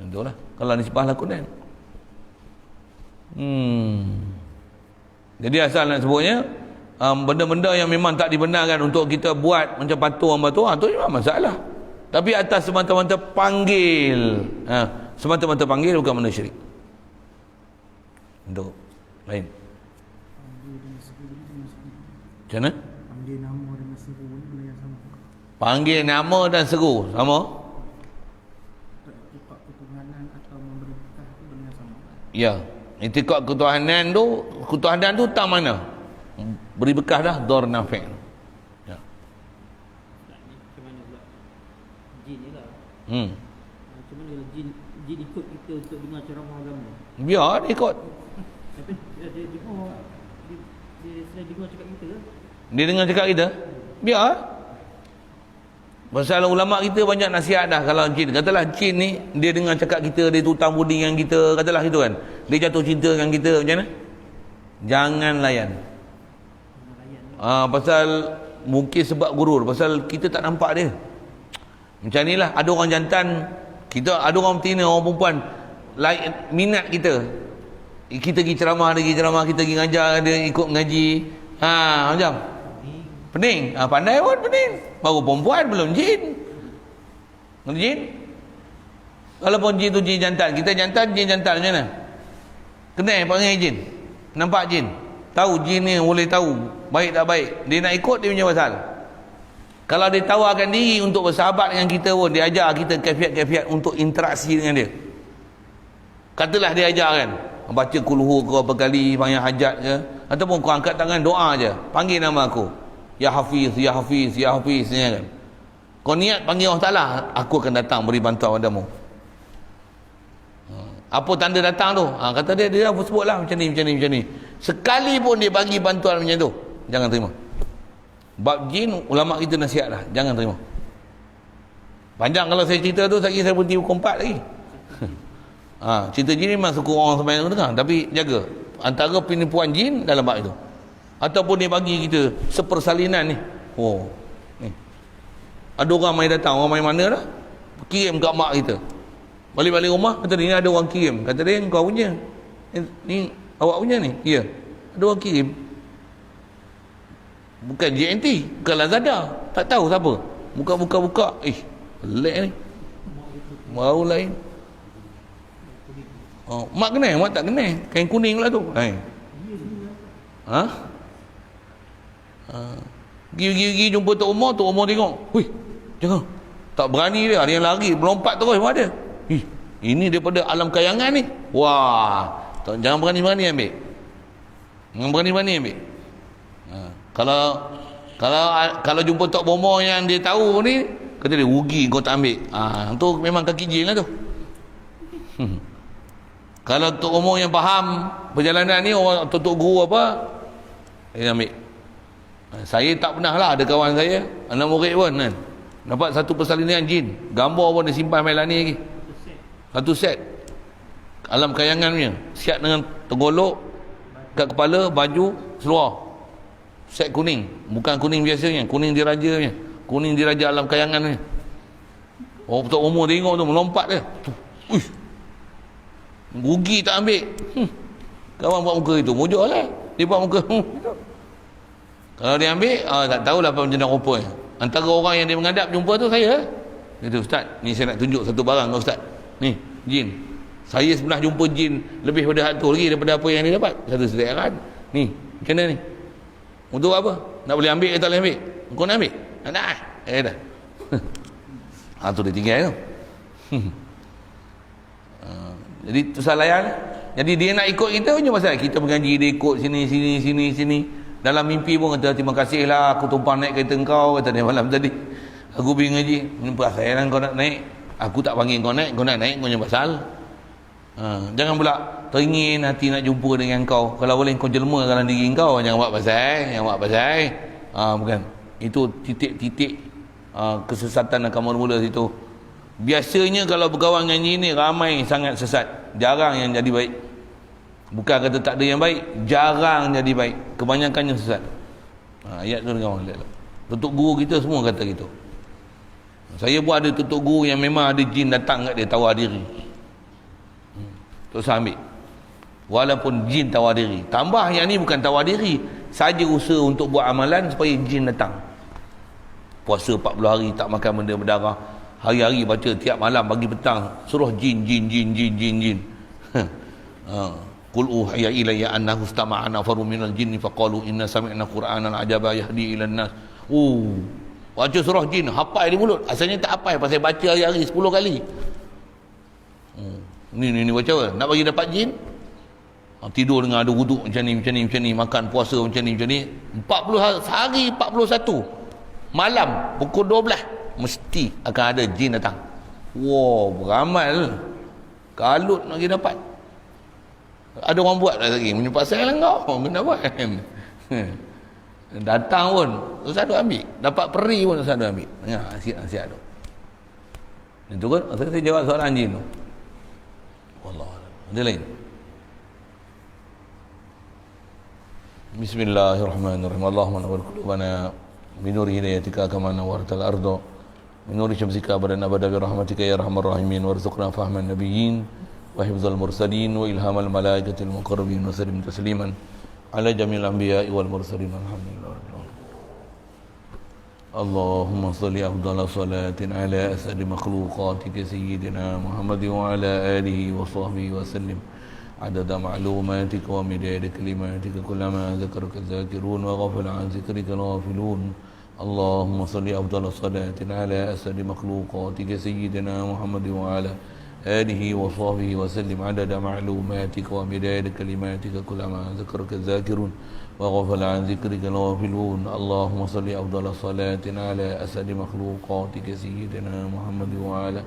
Itulah kalau nisbah lakonan. Jadi asal nak sebutnya, benda-benda yang memang tak dibenarkan untuk kita buat macam patung apa tu, tu memang masalah. Tapi atas semata-mata panggil, semata-mata panggil bukan benda syirik. Untuk lain. Macam mana? Panggil nama dengan seru ni benda yang sama. Panggil nama dan seru sama? Ikut ketuhanan atau memerintah tu benda yang sama. Ya, itikad ketuhanan tu tang mana? beri bekas dah, dar nafi'. Ya. Tak, ni macam mana pula jin ni lah. Macam mana kalau jin ikut kita untuk dengar ceramah agama? Biar dia ikut. Tapi dia selain dengar cakap kita lah. Dia dengar cakap kita, biar. Pasal ulama kita banyak nasihat dah kalau jin. Katalah jin ni dia dengar cakap kita, dia tutang budi dengan kita, katalah gitu kan. Dia jatuh cinta dengan kita, macam mana? Jangan layan. Pasal mungkin sebab gurur, pasal kita tak nampak dia. Macam ni lah, ada orang jantan, kita ada orang betina, orang perempuan minat kita. Kita pergi ceramah, kita pergi ngajar, dia ikut mengaji. Macam pening. Pandai pun pening. Baru perempuan, belum jin. Jin. Walaupun jin tu jin jantan, kita jantan, jin jantan macam mana? Kenal panggil jin. Nampak jin. Tahu jin ni boleh tahu baik tak baik. Dia nak ikut, dia punya pasal. Kalau dia tawarkan diri untuk bersahabat dengan kita pun, dia ajar kita kafiat-kafiat untuk interaksi dengan dia. Katalah dia ajar kan, baca kulhu ke berapa kali, panggil hajat ke, ataupun kau angkat tangan doa je, panggil nama aku, ya Hafiz, ya Hafiz, ya Hafiz ni kan. Kau niat panggil Allah Ta'ala, aku akan datang beri bantuan padamu. Apa tanda datang tu? Kata dia sebutlah macam ni. Sekali pun dia bagi bantuan macam tu, jangan terima. Bab jin, ulama kita nasihat lah, jangan terima. Panjang kalau saya cerita tu, saya berhenti pukul 4 lagi. Cerita jin ni memang suka orang sampai dengar, tapi jaga antara penipuan jin dalam bab itu. Ataupun dia bagi kita sepersalinan ni. Ni. Ada orang mai datang, orang mai mana dah? Kirim kat mak kita. Balik-balik rumah, kata dia, ni ada orang kirim. Kata dia, kau punya. Ni awak punya ni? Ya. Ada orang kirim. Bukan JNT, bukan Lazada. Tak tahu siapa. Buka. Pelik ni. Baru lain. Mak kenal, mak tak kenal. Kain kuning pula tu. Gigi jumpa Tok Umar tengok. Jangan. Tak berani dia. Ada yang lari, melompat terus pun ada. Ini daripada alam kayangan ni. Wah, jangan berani-berani ambil. Kalau jumpa Tok Bomo yang dia tahu ni, kata dia, rugi kau tak ambil. Tu memang kaki jin lah tu. Kalau Tok Bomo yang faham perjalanan ni, orang Tok Guru apa, dia ambil. Saya tak pernah lah, ada kawan saya, anak murid pun kan, dapat satu persalinan jin, gambar pun dia simpan main lani lagi. Satu set alam kayangan punya, siap dengan tenggolok kat kepala, baju, seluar, set kuning, bukan kuning biasanya, kuning diraja punya, kuning diraja alam kayangan punya. Tok umur tengok tu, melompat dia, rugi tak ambil. Kawan buat muka itu, mujuk lah dia buat muka. Kalau dia ambil, tak tahulah apa macam rupanya. Antara orang yang dia menghadap jumpa tu saya. Dia tu, Ustaz, ni saya nak tunjuk satu barang kau Ustaz. Ni, jin. Saya sebelah jumpa jin lebih pada hatu lagi daripada apa yang dia dapat. Satu sederhana. Ni, macam mana ni? Untuk apa? Nak boleh ambil ke tak boleh ambil? Kau nak ambil? Nak dah. Tu dia tinggal tu. Jadi tu salah layan. Jadi dia nak ikut kita punya pasal kita mengaji, dia ikut sini. Dalam mimpi pun kata, terima kasih lah aku tumpang naik kereta kau, kata dia malam tadi. Aku pergi ngaji, perasaan kau nak naik, aku tak panggil kau naik, kau nak naik kau punya pasal. Jangan pula teringin hati nak jumpa dengan kau. Kalau boleh kau jelma dalam diri kau, jangan buat pasal. Bukan. Itu titik-titik kesesatan akan mula situ. Biasanya kalau berkawan dengan ini ramai sangat sesat, jarang yang jadi baik. Bukan kata tak ada yang baik, jarang jadi baik, kebanyakannya sesat. Ayat tu kawan lihat. Tutup guru kita semua kata gitu. Saya pun ada tutup guru yang memang ada jin datang kat dia tawar diri. Tak usah ambil. Walaupun jin tawar diri. Tambah yang ni bukan tawar diri, saja usaha untuk buat amalan supaya jin datang. Puasa 40 hari tak makan benda berdarah. Hari-hari baca tiap malam pagi petang suruh jin. Qul uhiya ilayya annahu istama'a nafarun minal jinni faqalu inna sami'na qur'anan ajaba yahdi ilan nas. Baca surah jin hafal di mulut. Asalnya tak hafal, pasal baca hari-hari 10 kali. Ni baca apa? Nak bagi dapat jin? Tidur dengan ada wuduk macam ni, makan puasa macam ni 40 hari 41 malam pukul 12 mesti akan ada jin datang. Wow, beramal kalut nak pergi dapat. Ada orang buat lagi menyepak saya lah kau kena buat. Datang pun Ustaz tu ambil, dapat peri pun Ustaz tu ambil. Ya, siap tu. Itu kan saya jawab soalan jin tu. Wallah. Ada lain. Bismillahirrahmanirrahim. Allahumma nawwir qulubana bi nuri hidayatika kama nawwartal arda bi nuri syamsika badan abada bi rahmatika ya arhamar rahimin warzuqna fahman nabiyyin wa hifdzal mursalin wa ilhamal malaikatil muqarrabin wa sallim tasliman ala jamil anbiya'i wal mursalin alhamdulillah rabbil alamin. Allahumma salli afdala salatin ala asadi makhluqatika sayyidina Muhammad wa ala alihi wa sahbihi wa sallim عدد معلوماتك ومداد كلماتك كلما ذكرك الذاكرون وغفل عن ذكرك الغافلون. اللهم صل أفضل صلاة على أسد مخلوقاتك سيدنا محمد وعلى آله وصحبه وسلم عدد معلوماتك ومداد كلماتك كلما ذكرك الذاكرون وغفل عن ذكرك الغافلون. اللهم صل أفضل صلاة على أسد مخلوقاتك سيدنا محمد وعلى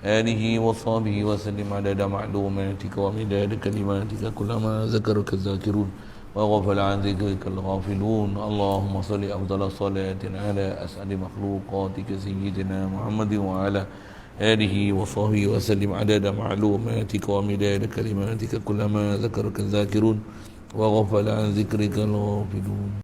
آله وصحبه وسلم عدد معلوماتك ومداد كلماتك كلما ذكرك الذاكرون وغفل عن ذكرك الغافلون. اللهم صل أفضل صلاة على أسعد مخلوقاتك سيدنا محمد وعلى آله وصحبه وسلم عدد معلوماتك ومداد كلماتك كلما ذكرك الذاكرون وغفل عن ذكرك الغافلون.